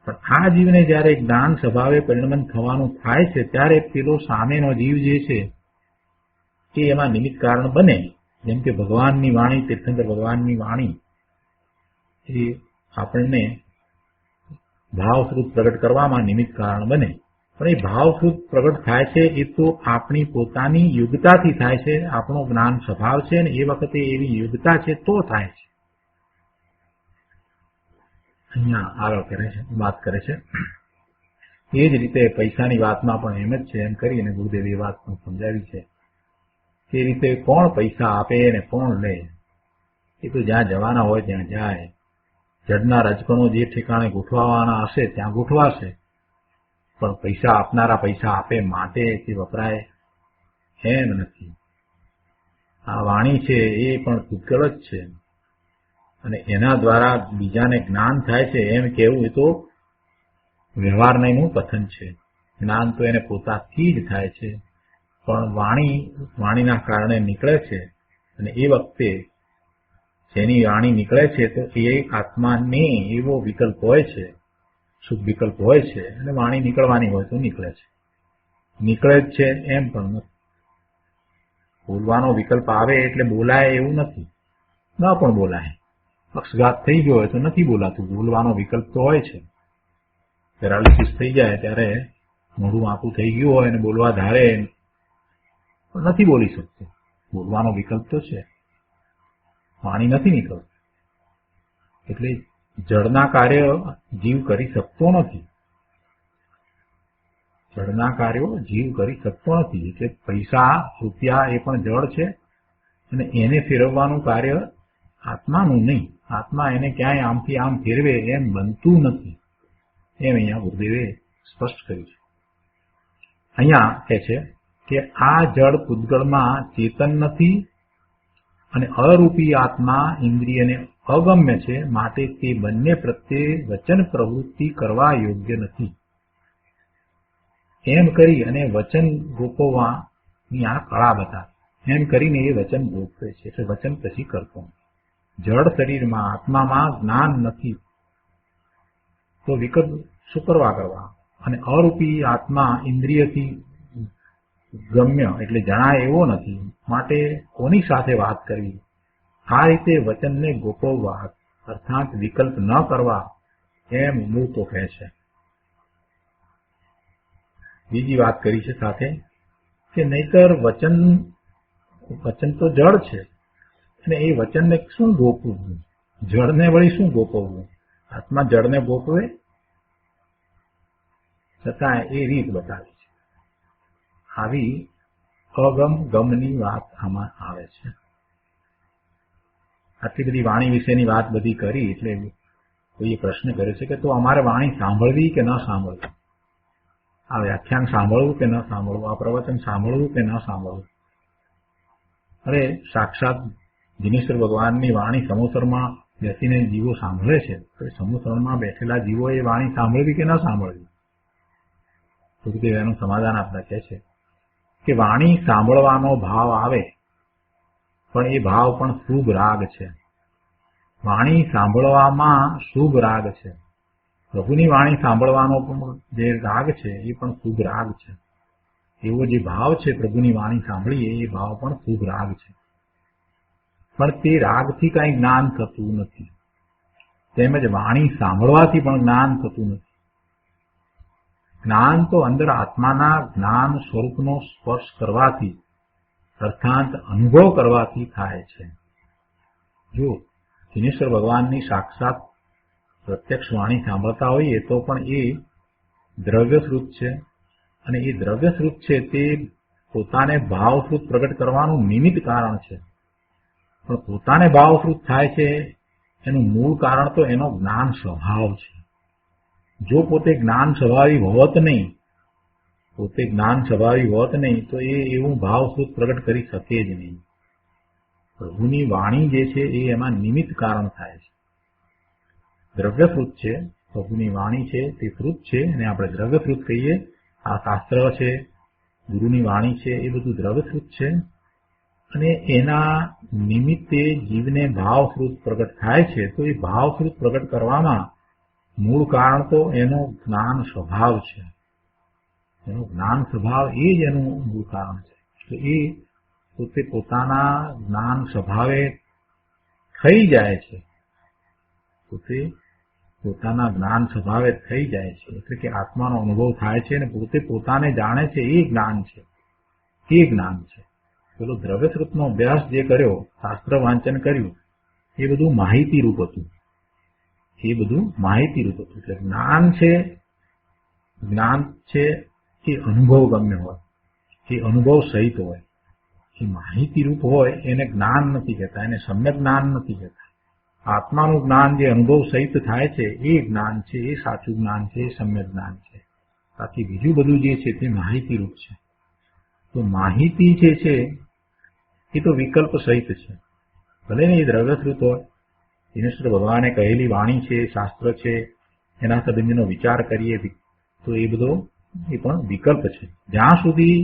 પણ આ જીવને જયારે જ્ઞાન સ્વભાવે પરિણમન થવાનું થાય છે ત્યારે પેલો સામેનો જીવ જે છે એ એમાં નિમિત્ત કારણ બને. જેમ કે ભગવાનની વાણી, તીર્થંકર ભગવાનની વાણી એ આપણને ભાવશ્રુત પ્રગટ કરવામાં નિમિત્ત કારણ બને. પણ એ ભાવશ્રુત પ્રગટ થાય છે એ તો આપણી પોતાની યોગ્યતાથી થાય છે. આપણો જ્ઞાન સ્વભાવ છે ને એ વખતે એવી યોગ્યતા છે તો થાય છે. અહીંયા આગળ વાત કરે છે. એ જ રીતે પૈસાની વાતમાં પણ એમ જ છે. એમ કરીને ગુરુદેવે એ વાત પણ સમજાવી છે. એ રીતે કોણ પૈસા આપે ને કોણ લે એ તો જ્યાં જવાના હોય ત્યાં જાય. જડના રજકણો જે ઠેકાણે ગોઠવાવાના હશે ત્યાં ગોઠવાશે. પણ પૈસા આપનારા પૈસા આપે માટે તે વપરાય એમ નથી. આ વાણી છે એ પણ પૂતગલ જ છે અને એના દ્વારા બીજાને જ્ઞાન થાય છે એમ કહેવું એ તો વ્યવહારનું કથન છે. જ્ઞાન તો એને પોતાથી જ થાય છે. પણ વાણીના કારણે નીકળે છે અને એ વખતે જેની વાણી નીકળે છે તો એ આત્માને એવો વિકલ્પ હોય છે, શુભ વિકલ્પ હોય છે, અને વાણી નીકળવાની હોય તો નીકળે છે. નીકળે જ છે એમ પણ નથી. બોલવાનો વિકલ્પ આવે એટલે બોલાય એવું નથી, ન પણ બોલાય. પક્ષઘાત થઈ ગયો હોય તો નથી બોલાતું, બોલવાનો વિકલ્પ તો હોય છે. પેરાલિસિસ થઈ જાય ત્યારે મોઢું આખું થઈ ગયું હોય અને બોલવા ધારે પણ નથી બોલી શકતું. બોલવાનો વિકલ્પ તો છે, વાણી નથી નીકળતી. એટલે જળના કાર્ય જીવ કરી શકતો નથી. જળના કાર્યો જીવ કરી શકતો નથી. એટલે પૈસા, રૂપિયા એ પણ જળ છે અને એને ફેરવવાનું કાર્ય આત્માનું નહીં. આત્મા એને ક્યાંય આમથી આમ ફેરવે એમ બનતું નથી. એમ અહીંયા ગુરુદેવે સ્પષ્ટ કર્યું છે. અહીંયા કહે છે કે આ જળ પૂતગળમાં ચેતન નથી અને અરૂપી આત્મા ઇન્દ્રિયને અગમ્ય છે, માટે તે બંને પ્રત્યે વચન પ્રવૃત્તિ કરવા યોગ્ય નથી. એમ કરી અને વચન ગોપવવાની આ કળા બતાવે. એમ કરીને એ વચન ગોપવે છે, એટલે વચન પછી કરતો. જળ શરીરમાં આત્મામાં જ્ઞાન નથી તો વિકલ્પ શું કરવા? અને અરૂપી આત્મા ઇન્દ્રિયથી ગમ્ય એટલે જણાય એવો નથી, માટે કોની સાથે વાત કરવી? આ રીતે વચનને ગોપવવા અર્થાત વિકલ્પ ન કરવા એમ મૂળ તો કહે છે. બીજી વાત કરી છે સાથે કે નહીતર વચન તો જળ છે અને એ વચનને શું ગોપવું? જળને વળી શું ગોપવવું? આત્મા જળને ગોપવે? છતાં એ રીત બતાવી છે. આવી અગમ ગમની વાત આમાં આવે છે. આટલી બધી વાણી વિશેની વાત બધી કરી એટલે કોઈએ પ્રશ્ન કર્યો છે કે તો અમારે વાણી સાંભળવી કે ન સાંભળવી? આ વ્યાખ્યાન સાંભળવું કે ન સાંભળવું? આ પ્રવચન સાંભળવું કે ન સાંભળવું? અરે સાક્ષાત દિનેશ્વર ભગવાનની વાણી સમોસરમાં બેસીને જીવો સાંભળે છે તો સમોસરમાં બેઠેલા જીવો એ વાણી સાંભળવી કે ન સાંભળવી? ગુરુદેવ એનું સમાધાન આપતા કહે છે કે વાણી સાંભળવાનો ભાવ આવે પણ એ ભાવ પણ શુભ રાગ છે. વાણી સાંભળવામાં શુભ રાગ છે. પ્રભુની વાણી સાંભળવાનો પણ જે રાગ છે એ પણ શુભ રાગ છે. એવો જે ભાવ છે પ્રભુની વાણી સાંભળીએ એ ભાવ પણ શુભ રાગ છે. પણ તે રાગથી કાંઈ જ્ઞાન થતું નથી. તેમજ વાણી સાંભળવાથી પણ જ્ઞાન થતું નથી. જ્ઞાન તો અંદર આત્માના જ્ઞાન સ્વરૂપનો સ્પર્શ કરવાથી અર્થાત અનુભવ કરવાથી થાય છે. જો દિનેશ્વર ભગવાનની સાક્ષાત પ્રત્યક્ષ વાણી સાંભળતા હોઈએ તો પણ એ દ્રવ્યશ્રુત છે અને એ દ્રવ્યશ્રુત છે તે પોતાને ભાવશ્રુત પ્રગટ કરવાનું નિમિત્ત કારણ છે. પણ પોતાને ભાવશ્રુત થાય છે એનું મૂળ કારણ તો એનો જ્ઞાન સ્વભાવ છે. જો પોતે જ્ઞાન સ્વભાવી હોત નહીં તો એ એવું ભાવશ્રુત પ્રગટ કરી શકે જ નહીં. પ્રભુની વાણી જે છે એ એમાં નિમિત્ત કારણ થાય છે. દ્રવ્યશ્રુત છે, પ્રભુની વાણી છે તે શ્રુત છે અને આપણે દ્રવ્યશ્રુત કહીએ. આ શાસ્ત્ર છે, ગુરુની વાણી છે એ બધું દ્રવ્યશ્રુત છે અને એના નિમિત્તે જીવને ભાવશ્રુત પ્રગટ થાય છે. તો એ ભાવશ્રુત પ્રગટ કરવામાં મૂળ કારણ તો એનો જ્ઞાન સ્વભાવ છે. એનો જ્ઞાન સ્વભાવ એ જ એનું મૂળ કારણ છે. તો એ પોતે પોતાના જ્ઞાન સ્વભાવે થઈ જાય છે. પોતે પોતાના જ્ઞાન સ્વભાવે થઈ જાય છે એટલે કે આત્માનો અનુભવ થાય છે અને પોતે પોતાને જાણે છે એ જ્ઞાન છે. એ જ્ઞાન છે. પેલો દ્રવ્યશ્રુતનો અભ્યાસ જે કર્યો, શાસ્ત્ર વાંચન કર્યું, એ બધું માહિતી રૂપ હતું. એટલે જ્ઞાન છે એ અનુભવ ગમ્ય હોય, એ અનુભવ સહિત હોય. એ માહિતી રૂપ હોય એને જ્ઞાન નથી કહેતા, એને સમ્યક જ્ઞાન નથી કહેતા. આત્માનું જ્ઞાન જે અનુભવ સહિત થાય છે એ જ્ઞાન છે, એ સાચું જ્ઞાન છે, એ સમ્યક જ્ઞાન છે. બાકી બીજું બધું જે છે તે માહિતી રૂપ છે. તો માહિતી જે છે એ તો વિકલ્પ સહિત છે. ભલે ને એ દ્રવ્યશ્રુત હોય, દિનેશ્વર ભગવાને કહેલી વાણી છે, શાસ્ત્ર છે, એના સંબંધીનો વિચાર કરીએ તો એ બધો એ પણ વિકલ્પ છે. જ્યાં સુધી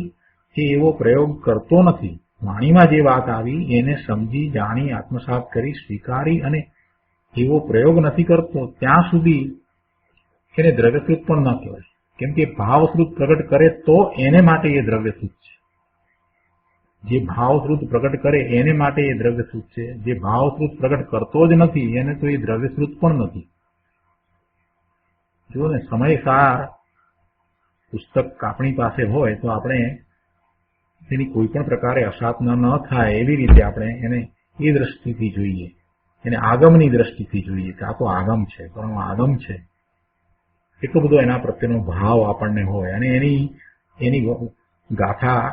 એ એવો પ્રયોગ કરતો નથી, વાણીમાં જે વાત આવી એને સમજી જાણી આત્મસાત કરી સ્વીકારી અને એવો પ્રયોગ નથી કરતો ત્યાં સુધી એને દ્રવ્યશ્રુત પણ ન કહેવાય. કેમ કે ભાવશ્રુત પ્રગટ કરે તો એને માટે એ દ્રવ્યશ્રુત છે. જે ભાવશ્રુત પ્રગટ કરે એને માટે એ દ્રવ્યશ્રુત છે. જે ભાવશ્રુત પ્રગટ કરતો જ નથી એને તો એ દ્રવ્યશ્રુત પણ નથી. જો ને સમયસાર પુસ્તક આપણી પાસે હોય તો આપણે એની કોઈ પણ પ્રકારે અસાધના ન થાય એવી રીતે આપણે એને એ દ્રષ્ટિથી જોઈએ, એને આગમની દ્રષ્ટિથી જોઈએ કે આ તો આગમ છે, પણ આગમ છે એટલો બધો એના પ્રત્યેનો ભાવ આપણને હોય અને એની ગાથા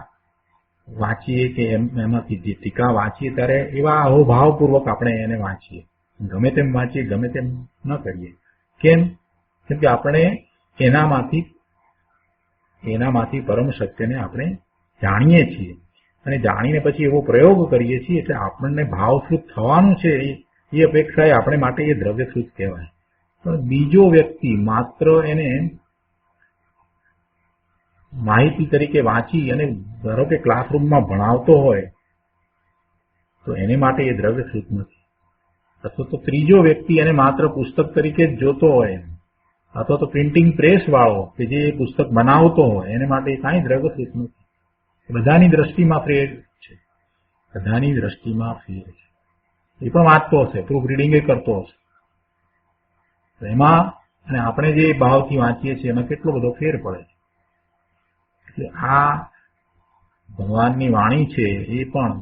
વાંચીએ કે એમાંથી જે ટીકા વાંચીએ ત્યારે એવા અહોભાવપૂર્વક આપણે એને વાંચીએ. ગમે તેમ વાંચીએ, ગમે તેમ ન કરીએ. કેમ કે આપણે એનામાંથી પરમ સત્યને આપણે જાણીએ છીએ અને જાણીને પછી એવો પ્રયોગ કરીએ છીએ એટલે આપણને ભાવશ્રુત થવાનું છે એ અપેક્ષાએ આપણે માટે એ દ્રવ્યશ્રુત કહેવાય. પણ બીજો વ્યક્તિ માત્ર એને માહિતી તરીકે વાંચી અને ધારો કે ક્લાસરૂમમાં ભણાવતો હોય તો એને માટે એ દ્રવ્યશ્રુત નથી. અથવા તો ત્રીજો વ્યક્તિ એને માત્ર પુસ્તક તરીકે જ જોતો હોય અથવા તો પ્રિન્ટિંગ પ્રેસ વાળો કે જે પુસ્તક બનાવતો હોય એને માટે કાંઈ દ્રવ્યશ્રુત નથી. બધાની દ્રષ્ટિમાં ફેર છે. બધાની દ્રષ્ટિમાં ફેર છે. એ પણ વાંચતો હશે, પ્રૂફ રીડિંગ એ કરતો હશે. એમાં અને આપણે જે ભાવથી વાંચીએ છીએ એમાં કેટલો બધો ફેર પડે છે. એટલે આ ભગવાનની વાણી છે એ પણ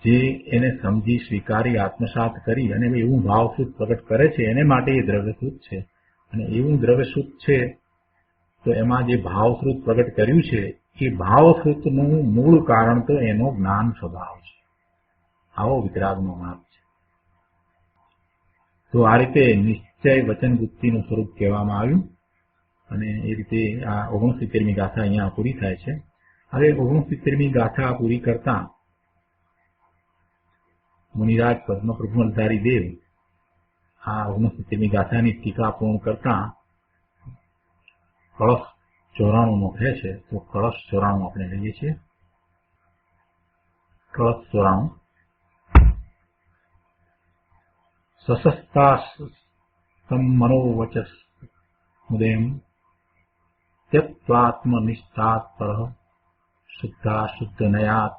જે એને સમજી સ્વીકારી આત્મસાત કરી અને એવું ભાવશ્રુત પ્રગટ કરે છે એને માટે એ દ્રવ્યશ્રુત છે. અને એવું દ્રવ્યશ્રુત છે તો એમાં જે ભાવશ્રુત પ્રગટ કર્યું છે એ ભાવશ્રુતનું મૂળ કારણ તો એનો જ્ઞાન સ્વભાવ છે. આવો વિતરાગનો માર્ગ છે. તો આ રીતે નિશ્ચય વચન વૃત્તિનું સ્વરૂપ કહેવામાં આવ્યું અને એ રીતે આ 69મી ગાથા અહીંયા પૂરી થાય છે. હવે 69મી ગાથા પૂરી કરતા મુનિરાજ પદ્મપ્રભુમલધારી દેવ આ 69મી ગાથાની ટીકા પૂર્ણ કરતા કળશ 94 કહે છે. તો કળશ 94 આપણે લઈએ છીએ. કળશ 94 સશસ્તા મનોવચસ મુદેમ ત્યક્ત્વાત્મનિષ્ઠાત પરઃ શુદ્ધા શુદ્ધનયાત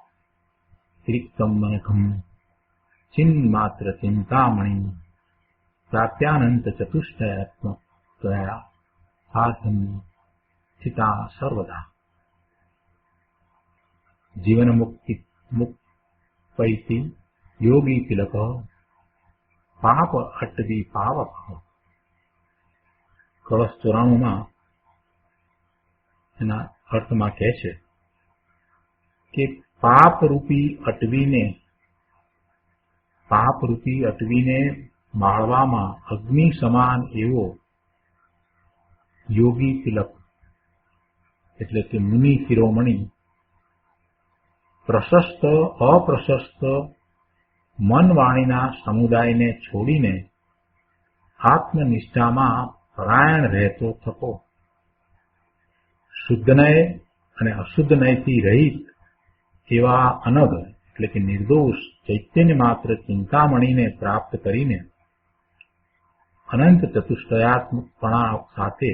તિરિક્તમ મનઘમ ચિન્માત્ર ચિંતામણિ પ્રાત્યાનંત ચતુષ્ટયાત્મકયા સાધન સ્થિતા સર્વદા જીવન મુક્તિ યોગી તિલક પાપ અટવી પાવક. કળશ 94માં એના અર્થમાં કહે છે કે પાપરૂપી અટવીને બાળવામાં અગ્નિ સમાન એવો યોગી તિલક એટલે કે મુનિ શિરોમણી પ્રશસ્ત અપ્રશસ્ત મન વાણીના સમુદાયને છોડીને આત્મનિષ્ઠામાં પરાયણ રહેતો થકો શુદ્ધનય અને અશુદ્ધ નયથી રહિત એવા અનગ એટલે કે નિર્દોષ ચૈતન્ય માત્ર ચિંતામણીને પ્રાપ્ત કરીને અનંત ચતુષ્ટયાત્મકપણા સાથે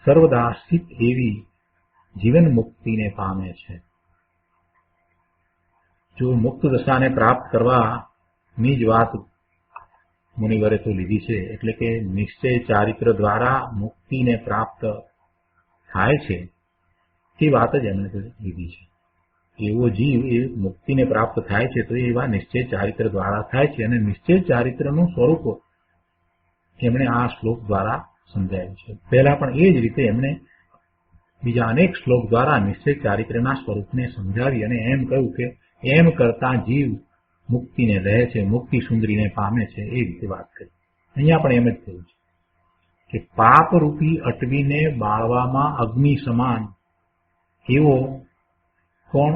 સર્વદા સ્થિત એવી જીવન મુક્તિને પામે છે. જો મુક્ત દશાને પ્રાપ્ત કરવાની જ વાત મુનિવરે તો લીધી છે એટલે કે નિશ્ચય ચારિત્ર દ્વારા મુક્તિને પ્રાપ્ત થાય છે તે વાત જ એમણે લીધી છે. એવો જીવ એ મુક્તિને પ્રાપ્ત થાય છે તો એવા નિશ્ચય ચારિત્ર દ્વારા થાય છે અને નિશ્ચય ચારિત્રનું સ્વરૂપ એમણે આ શ્લોક દ્વારા સમજાવ્યું છે. પહેલા પણ એ જ રીતે એમણે બીજા અનેક શ્લોક દ્વારા નિશ્ચય ચારિત્રના સ્વરૂપને સમજાવી અને એમ કહ્યું કે એમ કરતા જીવ મુક્તિને રહે છે, મુક્તિ સુંદરીને પામે છે એ રીતે વાત કરી. અહીંયા પણ એમ જ કહ્યું છે કે પાપરૂપી અટવીને બાળવામાં અગ્નિ સમાન એવો કોણ?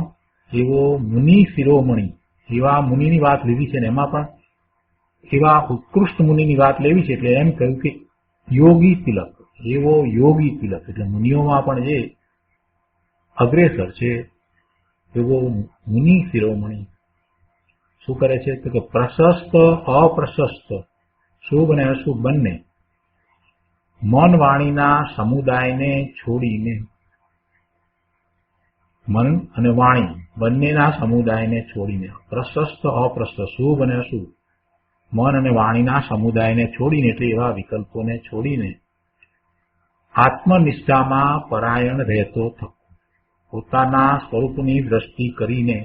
એવો મુનિ શિરોમણી એવા મુનિની વાત લીધી છે ને એમાં પણ એવા ઉત્કૃષ્ટ મુનિની વાત લેવી છે એટલે એમ કહ્યું કે યોગી તિલક એવો યોગી તિલક એટલે મુનિઓમાં પણ જે અગ્રેસર છે એવો મુનિ શિરોમણી શું કરે છે તો કે પ્રશસ્ત અપ્રશસ્ત શુભ અને અશુભ બંને મન વાણીના સમુદાયને છોડીને, મન અને વાણી બંનેના સમુદાયને છોડીને, પ્રશસ્ત અપ્રશસ્ત શુભ અને અશુભ મન અને વાણીના સમુદાયને છોડીને એટલે એવા વિકલ્પોને છોડીને આત્મનિષ્ઠામાં પરાયણ રહેતો થકો, પોતાના સ્વરૂપની દ્રષ્ટિ કરીને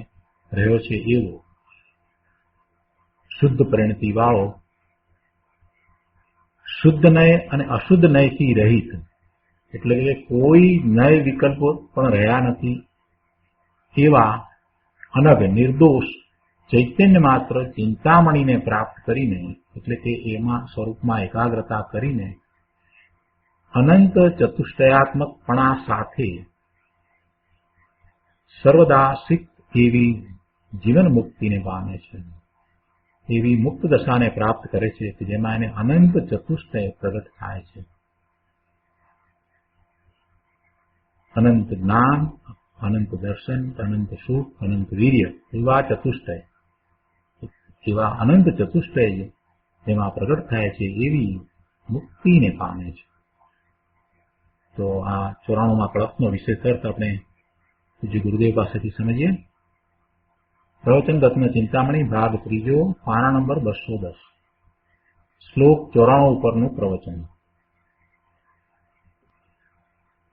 રહ્યો છે એવો શુદ્ધ પરિણતિ વાળો, શુદ્ધ નય અને અશુદ્ધ નયથી રહિત એટલે કે કોઈ નય વિકલ્પો પણ રહ્યા નથી એવા અનગ નિર્દોષ ચૈતન્ય માત્ર ચિંતામણીને પ્રાપ્ત કરીને એટલે કે એમાં સ્વરૂપમાં એકાગ્રતા કરીને અનંત ચતુષ્ટયાત્મકપણા સાથે સર્વદા સિક્ત એવી જીવન મુક્તિને પામે છે, એવી મુક્ત દશાને પ્રાપ્ત કરે છે કે જેમાં એને અનંત ચતુષ્ટય પ્રગટ થાય છે. અનંત જ્ઞાન, અનંત દર્શન, અનંત સુખ, અનંત વીર્ય એવા ચતુષ્ટય, એવા અનંત ચતુષ્ટય જેમાં પ્રગટ થાય છે એવી મુક્તિને પામે છે. તો આ 94માં કળશનો વિશેષ અર્થ આપણે પૂજ્ય ગુરુદેવ પાસેથી સમજીએ. પ્રવચન રત્ન ચિંતામણી ભાગ 3 પાના નંબર 210 શ્લોક 94 ઉપરનું પ્રવચન.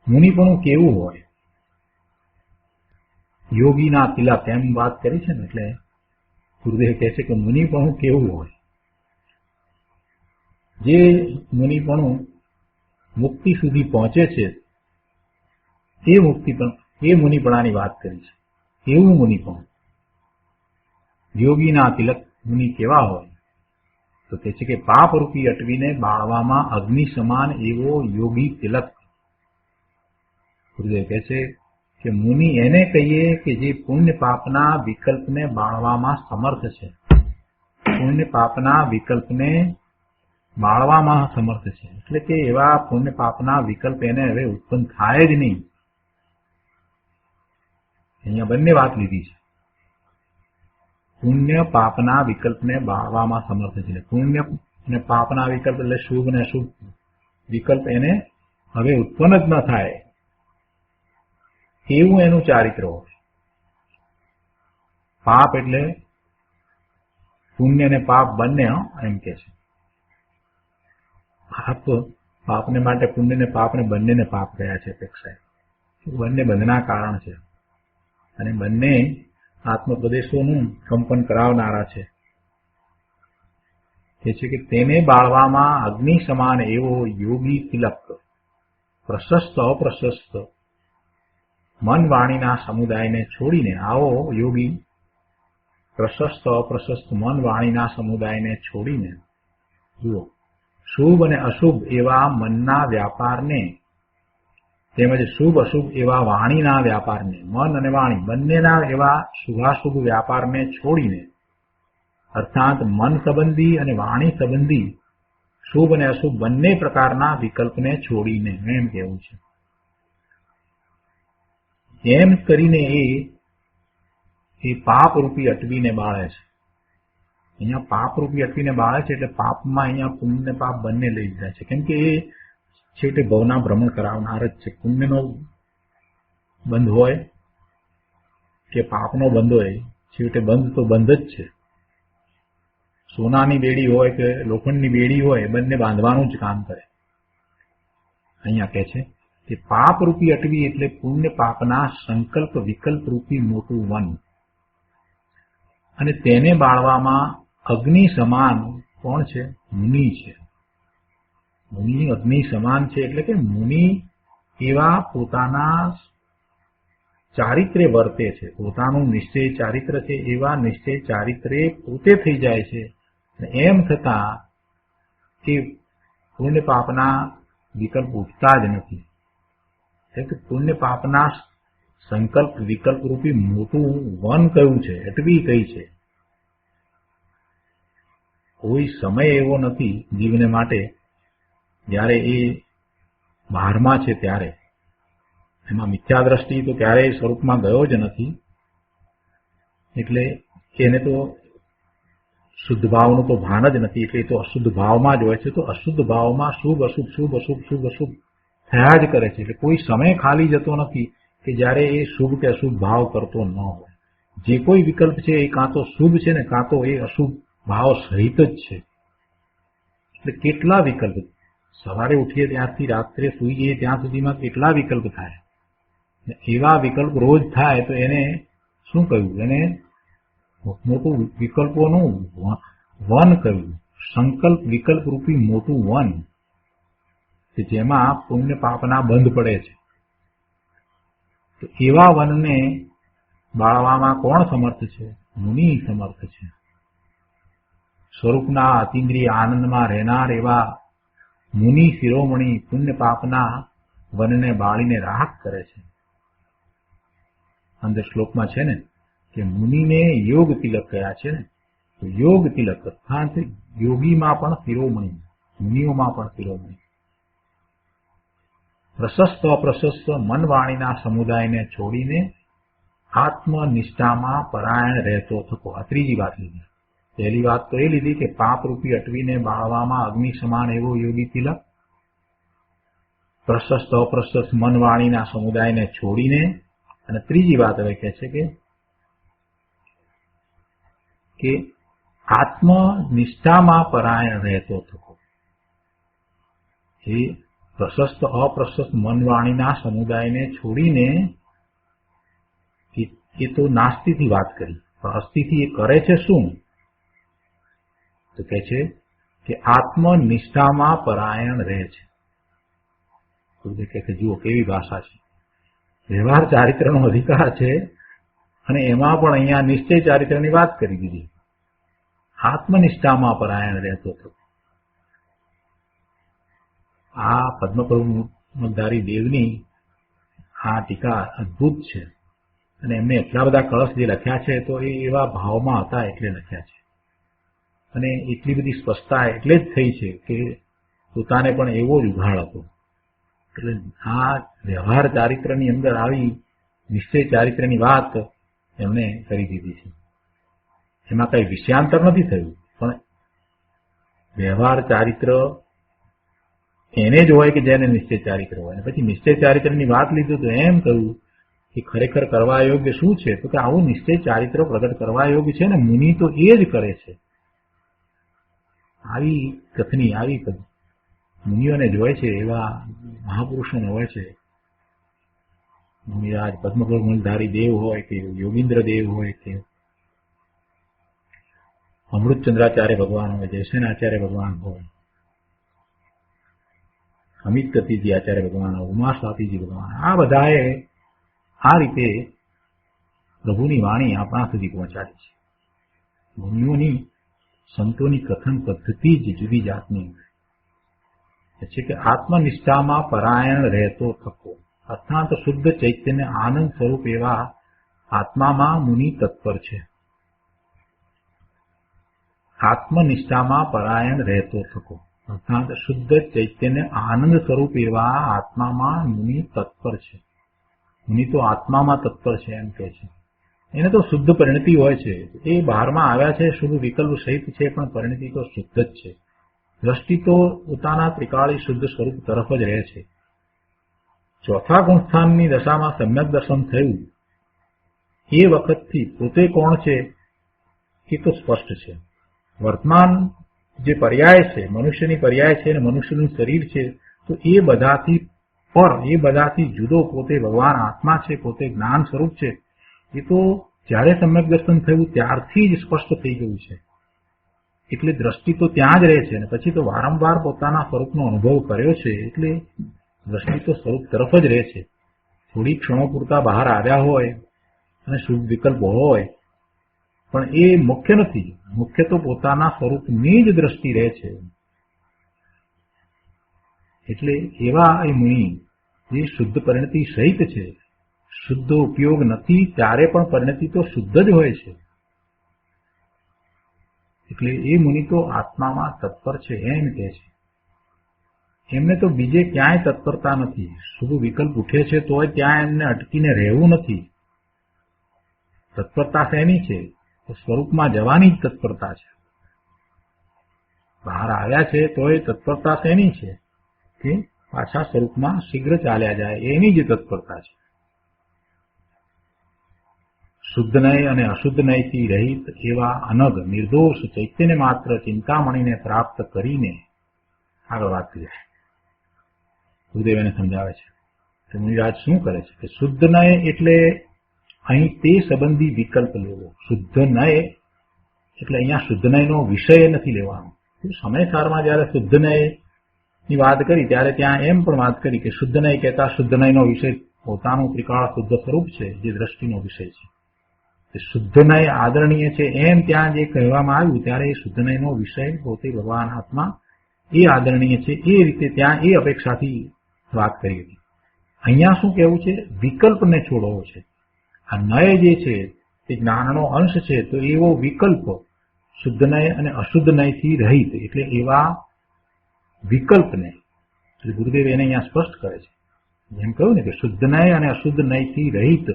મુનિપણું કેવું હોય? યોગીના તિલક એમ વાત કરી છે ને, એટલે ગુરુદેવ કહે છે કે મુનિપણું કેવું હોય? જે મુનિપણું મુક્તિ સુધી પહોંચે છે એ મુનિપણાની વાત કરી છે. એવું મુનિપણું યોગીના તિલક મુનિ કેવા હોય? તો કહે છે કે પાપ રૂપી અટવીને બાળવામાં અગ્નિ સમાન એવો યોગી તિલક. ગુરુદેવ કહે છે કે મુનિ એને કહીએ કે જે પુણ્ય પાપના વિકલ્પને બાળવામાં સમર્થ છે, પુણ્ય પાપના વિકલ્પને બાળવામાં સમર્થ છે. એટલે કે એવા પુણ્ય પાપના વિકલ્પ એને હવે ઉત્પન્ન થાય જ નહીં. અહીંયા બંને વાત લીધી છે. પુણ્ય પાપના વિકલ્પને બાળવામાં સમર્થ છે. પુણ્ય અને પાપના વિકલ્પ એટલે શુભ અને અશુભ વિકલ્પ એને હવે ઉત્પન્ન જ ન થાય એવું એનું ચારિત્ર હોય. પાપ એટલે પુણ્ય અને પાપ બંને એમ કે છે. પાપને માટે પુણ્ય ને પાપને બંનેને પાપ ગયા છે અપેક્ષાએ. બંને બંધના કારણ છે અને બંને આત્મપ્રદેશોનું કંપન કરાવનારા છે. તે છે કે તેને બાળવામાં અગ્નિ સમાન એવો યોગી તિલક પ્રશસ્ત અપ્રશસ્ત મન વાણીના સમુદાયને છોડીને આવો યોગી પ્રશસ્ત અપ્રશસ્ત મન વાણીના સમુદાયને છોડીને જુઓ શુભ અને અશુભ એવા મનના વ્યાપારને તેમજ શુભ અશુભ એવા વાણીના વ્યાપારને, મન અને વાણી બંનેના એવા શુભાશુભ વ્યાપારને છોડીને અર્થાત મન સંબંધી અને વાણી સંબંધી શુભ અને અશુભ બંને પ્રકારના વિકલ્પને છોડીને એમ કહેવું છે. એમ કરીને એ પાપરૂપી અટવીને બાળે છે. અહીંયા પાપરૂપી અટવીને બાળે છે એટલે પાપમાં અહીંયા પુણ્ય ને પાપ બંને લઈ લીધા છે. કેમ કે એ છેવટે ભવના ભ્રમણ કરાવનાર જ છે. પુણ્યનો બંધ હોય કે પાપનો બંધ હોય, છેવટે બંધ તો બંધ જ છે. સોનાની બેડી હોય કે લોખંડની બેડી હોય, બંને બાંધવાનું જ કામ કરે. અહીંયા કહે છે કે પાપ રૂપી અટવી એટલે પુણ્ય પાપના સંકલ્પ વિકલ્પ રૂપી મોટું વન, અને તેને બાળવામાં અગ્નિ સમાન કોણ છે? મુનિ છે. મુનિ અગ્નિ સમાન છે એટલે કે મુનિ એવા પોતાના ચારિત્ર્ય વર્તે છે, પોતાનું નિશ્ચય ચારિત્ર છે એવા નિશ્ચય ચારિત્રે પોતે થઈ જાય છે. એમ છતાં એ પુણ્ય પાપના વિકલ્પ ઉઠતા જ નથી. કે પુણ્ય પાપના સંકલ્પ વિકલ્પ રૂપી મોટું વન કયું છે, અટવી કઈ છે? કોઈ સમય એવો નથી જીવને માટે જ્યારે એ બહારમાં છે ત્યારે. એમાં મિથ્યા દ્રષ્ટિ તો ક્યારેય સ્વરૂપમાં ગયો જ નથી. એટલે એને તો શુદ્ધ ભાવનું તો ભાન જ નથી, એટલે એ તો અશુદ્ધ ભાવમાં જ હોય છે. તો અશુદ્ધ ભાવમાં શુભ અશુભ શુભ અશુભ શુભ અશુભ થયા જ કરે છે. એટલે કોઈ સમય ખાલી જતો નથી કે જ્યારે એ શુભ કે અશુભ ભાવ કરતો ન હોય. જે કોઈ વિકલ્પ છે એ કાં તો શુભ છે ને કાં તો એ અશુભ ભાવ સહિત જ છે. એટલે કેટલા વિકલ્પ, સવારે ઉઠીએ ત્યાંથી રાત્રે સુઈ જઈએ ત્યાં સુધીમાં કેટલા વિકલ્પ થાય. એવા વિકલ્પ રોજ થાય તો એને શું કહ્યું? એને મોટું વિકલ્પોનું વન કહ્યું. સંકલ્પ વિકલ્પ રૂપી મોટું વન કે જેમાં પુણ્ય પાપના બંધ પડે છે. તો એવા વનને બાળવામાં કોણ સમર્થ છે? મુનિ સમર્થ છે. સ્વરૂપના અતિન્દ્રિય આનંદમાં રહેનાર એવા મુનિ શિરોમણી પુણ્ય પાપના વનને બાળીને રાહત કરે છે. અંદર શ્લોકમાં છે ને કે મુનિને યોગ તિલક કયા છે ને, તો યોગ તિલક અર્થાત યોગીમાં પણ શિરોમણી, મુનિઓમાં પણ શિરોમણી. પ્રશસ્ત અપ્રશસ્ત મનવાણીના સમુદાયને છોડીને આત્મનિષ્ઠામાં પરાયણ રહેતો થકો. આ ત્રીજી વાત લીધી. પહેલી વાત તો એ લીધી કે પાપરૂપી અટવીને બાળવામાં અગ્નિ સમાન એવો યોગી તિલક. પ્રશસ્ત અપ્રશસ્ત મનવાણીના સમુદાયને છોડીને, અને ત્રીજી વાત હવે કહે છે કે આત્મનિષ્ઠામાં પરાયણ રહેતો થકો. એ પ્રશસ્ત અપ્રશસ્ત મનવાણીના સમુદાયને છોડીને એ તો નાસ્તિથી વાત કરી, પણ અસ્થિથી એ કરે છે શું? તો કહે છે કે આત્મનિષ્ઠામાં પરાયણ રહે છે. કહે છે જુઓ કેવી ભાષા છે. વ્યવહાર ચારિત્રનો અધિકાર છે અને એમાં પણ અહીંયા નિશ્ચય ચારિત્રની વાત કરી દીધી. આત્મનિષ્ઠામાં પરાયણ રહેતો હતો. આ પદ્મપ્રભુધારી દેવની આ ટીકા અદભુત છે અને એમને એટલા બધા કળશ જે લખ્યા છે તો એ એવા ભાવમાં હતા એટલે લખ્યા છે. અને એટલી બધી સ્પષ્ટતા એટલે જ થઈ છે કે પોતાને પણ એવો જ ઉઘાડ હતો. એટલે આ વ્યવહાર ચારિત્રની અંદર આવી નિશ્ચય ચારિત્રની વાત એમણે કરી દીધી છે. એમાં કઈ વિષયાંતર નથી થયું, પણ વ્યવહાર ચારિત્ર એને જ હોય કે જેને નિશ્ચય ચારિત્ર હોય. પછી નિશ્ચય ચારિત્રની વાત લીધું તો એમ કહ્યું કે ખરેખર કરવા યોગ્ય શું છે? તો કે આવું નિશ્ચય ચારિત્ર પ્રગટ કરવા યોગ્ય છે ને મુનિ તો એ જ કરે છે. આવી કથની આવી મુનિઓને જ હોય છે, એવા મહાપુરુષોને હોય છે. મુનિરાજ પદ્મકમલધારી દેવ હોય કે યોગીન્દ્ર દેવ હોય કે અમૃતચંદ્રાચાર્ય ભગવાન હોય, જયસેનાચાર્ય ભગવાન હોય, અમિત કતિજી આચાર્ય ભગવાન હોય, ઉમા સ્વાતિજી ભગવાન, આ બધાએ આ રીતે પ્રભુની વાણી આપણા સુધી પહોંચાડી છે. મુનિઓની સંતોની કથન પદ્ધતિ જ જુદી જાતની છે કે આત્મનિષ્ઠામાં પરાયણ રહેતો થકો, અર્થાત શુદ્ધ ચૈતન્ય આનંદ સ્વરૂપ એવા આત્મામાં મુનિ તત્પર છે. આત્મનિષ્ઠામાં પરાયણ રહેતો થકો અર્થાત શુદ્ધ ચૈતન્ય આનંદ સ્વરૂપ એવા આત્મામાં મુનિ તત્પર છે. મુનિ તો આત્મામાં તત્પર છે એમ કે છે. એને તો શુદ્ધ પરિણતિ હોય છે. એ બહારમાં આવ્યા છે, શુદ્ધ વિકલ્પ સહિત છે, પણ પરિણતિ તો શુદ્ધ જ છે. દ્રષ્ટિ તો પોતાના ત્રિકાળી શુદ્ધ સ્વરૂપ તરફ જ રહે છે. ચોથા ગુણસ્થાનની દશામાં સમ્યક દર્શન થયું એ વખતથી પોતે કોણ છે એ તો સ્પષ્ટ છે. વર્તમાન જે પર્યાય છે, મનુષ્યની પર્યાય છે અને મનુષ્યનું શરીર છે, તો એ બધાથી પર, એ બધાથી જુદો પોતે ભગવાન આત્મા છે, પોતે જ્ઞાન સ્વરૂપ છે. એ તો જ્યારે સમ્યક દર્શન થયું ત્યારથી જ સ્પષ્ટ થઈ ગયું છે. એટલે દ્રષ્ટિ તો ત્યાં જ રહે છે અને પછી તો વારંવાર પોતાના સ્વરૂપનો અનુભવ કર્યો છે, એટલે દ્રષ્ટિ તો સ્વરૂપ તરફ જ રહે છે. થોડી ક્ષણો પૂરતા બહાર આવ્યા હોય અને શુભ વિકલ્પ હોય, પણ એ મુખ્ય નથી. મુખ્ય તો પોતાના સ્વરૂપની જ દ્રષ્ટિ રહે છે. એટલે એવા એ મુનિ જે શુદ્ધ પરિણતિ સહિત છે, શુદ્ધ ઉપયોગ નથી ત્યારે પણ પરિણતિ તો શુદ્ધ જ હોય છે. એટલે એ મુનિ તો આત્મામાં તત્પર છે એમ કહે છે. એમને તો બીજે ક્યાંય તત્પરતા નથી. શુભ વિકલ્પ ઉઠે છે તોય ત્યાં એમને અટકીને રહેવું નથી. તત્પરતા શેની છે? તો સ્વરૂપમાં જવાની જ તત્પરતા છે. બહાર આવ્યા છે તો એ તત્પરતા શેની છે? કે પાછા સ્વરૂપમાં શીઘ્ર ચાલ્યા જાય એની જ તત્પરતા છે. શુદ્ધ નય અને અશુદ્ધ નયથી રહિત એવા અનગ નિર્દોષ ચૈતન્ય માત્ર ચિંતામણીને પ્રાપ્ત કરીને આગળ વાત કરી છે. ગુરુદેવ એને સમજાવે છે કે મુનિરાજ શું કરે છે કે શુદ્ધ નય એટલે અહીં તે સંબંધી વિકલ્પ લેવો. શુદ્ધ નય એટલે અહીંયા શુદ્ધ નયનો વિષય નથી લેવાનો. સમયસારમાં જયારે શુદ્ધ નયની વાત કરી ત્યારે ત્યાં એમ પણ વાત કરી કે શુદ્ધ નય કહેતા શુદ્ધ નયનો વિષય પોતાનું ત્રિકાળ શુદ્ધ સ્વરૂપ છે, જે દ્રષ્ટિનો વિષય છે. શુદ્ધ નય આદરણીય છે એમ ત્યાં જે કહેવામાં આવ્યું ત્યારે એ શુદ્ધ નયનો વિષય પોતે ભગવાન આત્મા એ આદરણીય છે એ રીતે ત્યાં એ અપેક્ષાથી વાત કરી હતી. અહીંયા શું કહેવું છે? વિકલ્પને છોડવો છે. આ નય જે છે તે જ્ઞાનનો અંશ છે, તો એવો વિકલ્પ શુદ્ધ નય અને અશુદ્ધ નયથી રહિત એટલે એવા વિકલ્પને ગુરુદેવ એને અહીંયા સ્પષ્ટ કરે છે. એમ કહ્યું ને કે શુદ્ધ નય અને અશુદ્ધ નયથી રહિત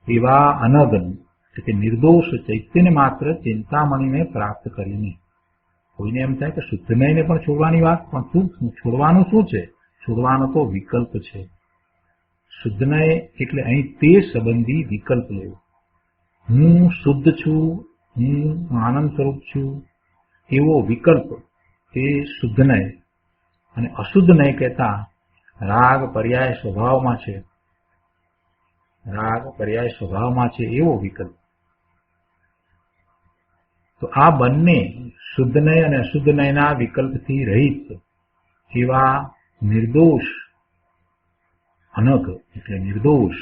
એવા અનગન કે નિર્દોષ ચૈતન્ય માત્ર ચિંતામણીને પ્રાપ્ત કરીને. કોઈને એમ થાય કે શુદ્ધ નયને પણ છોડવાની વાત, પણ છોડવાનું શું છે? છોડવાનો તો વિકલ્પ છે. શુદ્ધ નય એટલે અહીં તે સંબંધી વિકલ્પ લેવો. હું શુદ્ધ છું, હું આનંદ સ્વરૂપ છું એવો વિકલ્પ તે શુદ્ધ નય અને અશુદ્ધ નય કહેતા રાગ પર્યાય સ્વભાવમાં છે. રાગ પર્યાય સ્વભાવમાં છે એવો વિકલ્પ. તો આ બંને શુદ્ધ નય અને અશુદ્ધ નયના વિકલ્પથી રહિત એવા નિર્દોષ અનગ એટલે નિર્દોષ,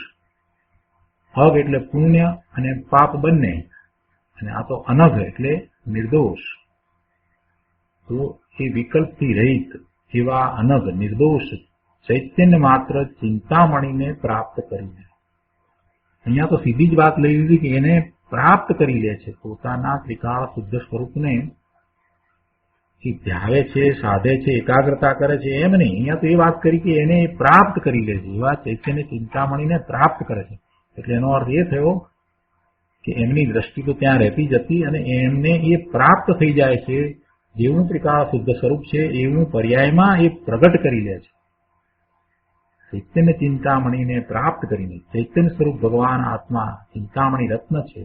અગ એટલે પુણ્ય અને પાપ બંને, અને આ તો અનઘ એટલે નિર્દોષ. તો એ વિકલ્પથી રહિત એવા અનગ નિર્દોષ ચૈતન્ય માત્ર ચિંતામણીને પ્રાપ્ત કરીને. અહીંયા તો સીધી જ વાત લઈ લીધી કે એને પ્રાપ્ત કરી લે છે. પોતાના ત્રિકાળ શુદ્ધ સ્વરૂપને એ ધ્યાવે છે, સાધે છે, એકાગ્રતા કરે છે એમ નહીં. અહીંયા તો એ વાત કરી કે એને પ્રાપ્ત કરી લે છે. એવા ચૈતન્ય ચિંતામણીને પ્રાપ્ત કરે છે. એટલે એનો અર્થ એ થયો કે એમની દ્રષ્ટિ તો ત્યાં રહેતી જ હતી અને એમને એ પ્રાપ્ત થઈ જાય છે. જેવું ત્રિકાળ શુદ્ધ સ્વરૂપ છે એવું પર્યાયમાં એ પ્રગટ કરી લે છે. ચૈતન્ય ચિંતામણીને પ્રાપ્ત કરીને, ચૈતન્ય સ્વરૂપ ભગવાન આત્મા ચિંતામણી રત્ન છે,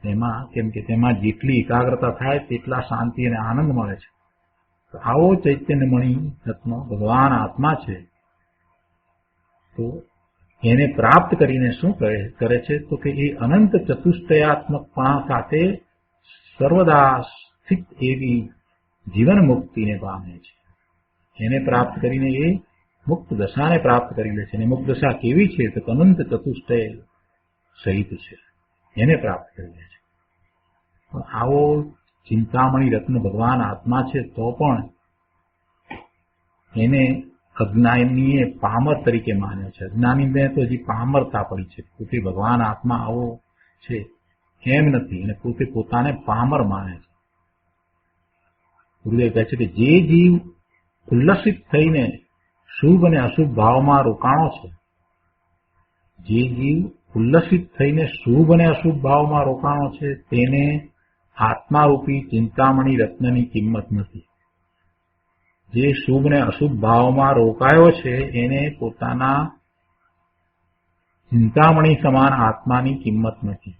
તેમાં કેમ કે તેમાં જેટલી એકાગ્રતા થાય તેટલા શાંતિ અને આનંદ મળે છે. તો આવો ચૈતન્યમણી રત્ન ભગવાન આત્મા છે. તો એને પ્રાપ્ત કરીને શું કરે છે? તો કે એ અનંત ચતુષ્ટયાત્મકપણા સાથે સર્વદા સ્થિત એવી જીવન મુક્તિને પામે છે. એને પ્રાપ્ત કરીને એ મુક્ત દશાને પ્રાપ્ત કરી લે છે. અને મુક્ત દશા કેવી છે? તો અનંત ચતુષ્ટય સહિત છે, એને પ્રાપ્ત કરી લે છે. પણ આવો ચિંતામણી રત્ન ભગવાન આત્મા છે તો પણ એને અજ્ઞાનીએ પામર તરીકે માન્યો છે. અજ્ઞાનીને તો હજી પામરતા પડી છે. પોતે ભગવાન આત્મા આવો છે એમ નથી, અને પોતે પોતાને પામર માને છે. ગુરુદેવ કહે છે કે જે જીવ ઉલ્લસિત થઈને શુભ અને અશુભ ભાવમાં રોકાણો છે, જે જીવ ઉલ્લસિત થઈને શુભ અને અશુભ ભાવમાં રોકાણો છે, તેને આત્મારૂપી ચિંતામણી રત્નની કિંમત નથી. જે શુભ ને અશુભ ભાવમાં રોકાયો છે એને પોતાના ચિંતામણી સમાન આત્માની કિંમત નથી.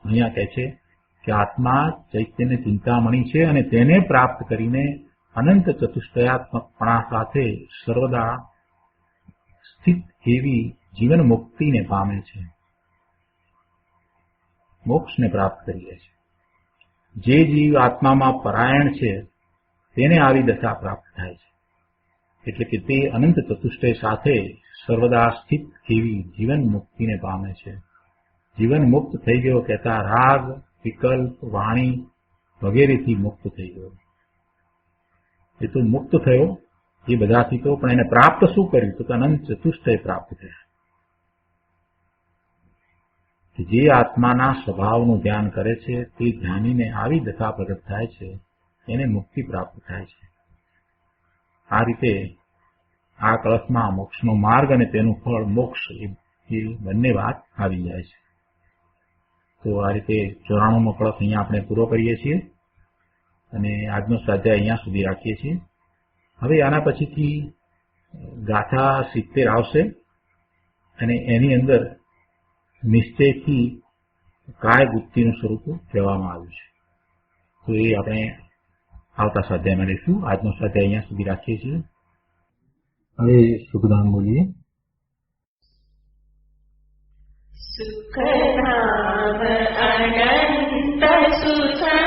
અહીંયા કહે છે કે આત્મા ચૈતન્ય ચિંતામણી છે અને તેને પ્રાપ્ત કરીને અનંત ચતુષ્ટયાત્મકપણા સાથે સર્વદા સ્થિત એવી જીવન મુક્તિને પામે છે, મોક્ષને પ્રાપ્ત કરી લે છે. જે જીવ આત્મામાં પરાયણ છે તેને આવી દશા પ્રાપ્ત થાય છે. એટલે કે તે અનંત ચતુષ્ટય સાથે સર્વદા સ્થિત એવી જીવન મુક્તિને પામે છે. જીવન મુક્ત થઈ ગયો કહેતા રાગ, વિકલ્પ, વાણી વગેરેથી મુક્ત થઈ ગયો. એ તો મુક્ત થયો એ બધાથી તો, પણ એને પ્રાપ્ત શું કર્યું? તો અનંત ચતુષ્ટય પ્રાપ્ત થયા. જે આત્માના સ્વભાવનું ધ્યાન કરે છે તે ધ્યાનીને આવી દશા પ્રગટ થાય છે, એને મુક્તિ પ્રાપ્ત થાય છે. આ રીતે આ કળશમાં મોક્ષનો માર્ગ અને તેનું ફળ મોક્ષ એ બંને વાત આવી જાય છે. તો આ રીતે 94મો કળશ અહીંયા આપણે પૂરો કરીએ છીએ અને આજનો સ્વાધ્યાય અહીંયા સુધી રાખીએ છીએ. હવે આના પછીથી ગાથા 70 આવશે અને એની અંદર નિશ્ચયથી કાય ગુપ્તિનું સ્વરૂપ કહેવામાં આવ્યું છે. તો એ આપણે આવતા સ્વાધ્યાયમાં લઈશું. આજનો સ્વાધ્યાય અહીંયા સુધી રાખીએ છીએ. હવે સુખધામ બોલીએ. સુખધામ અનંત સુખ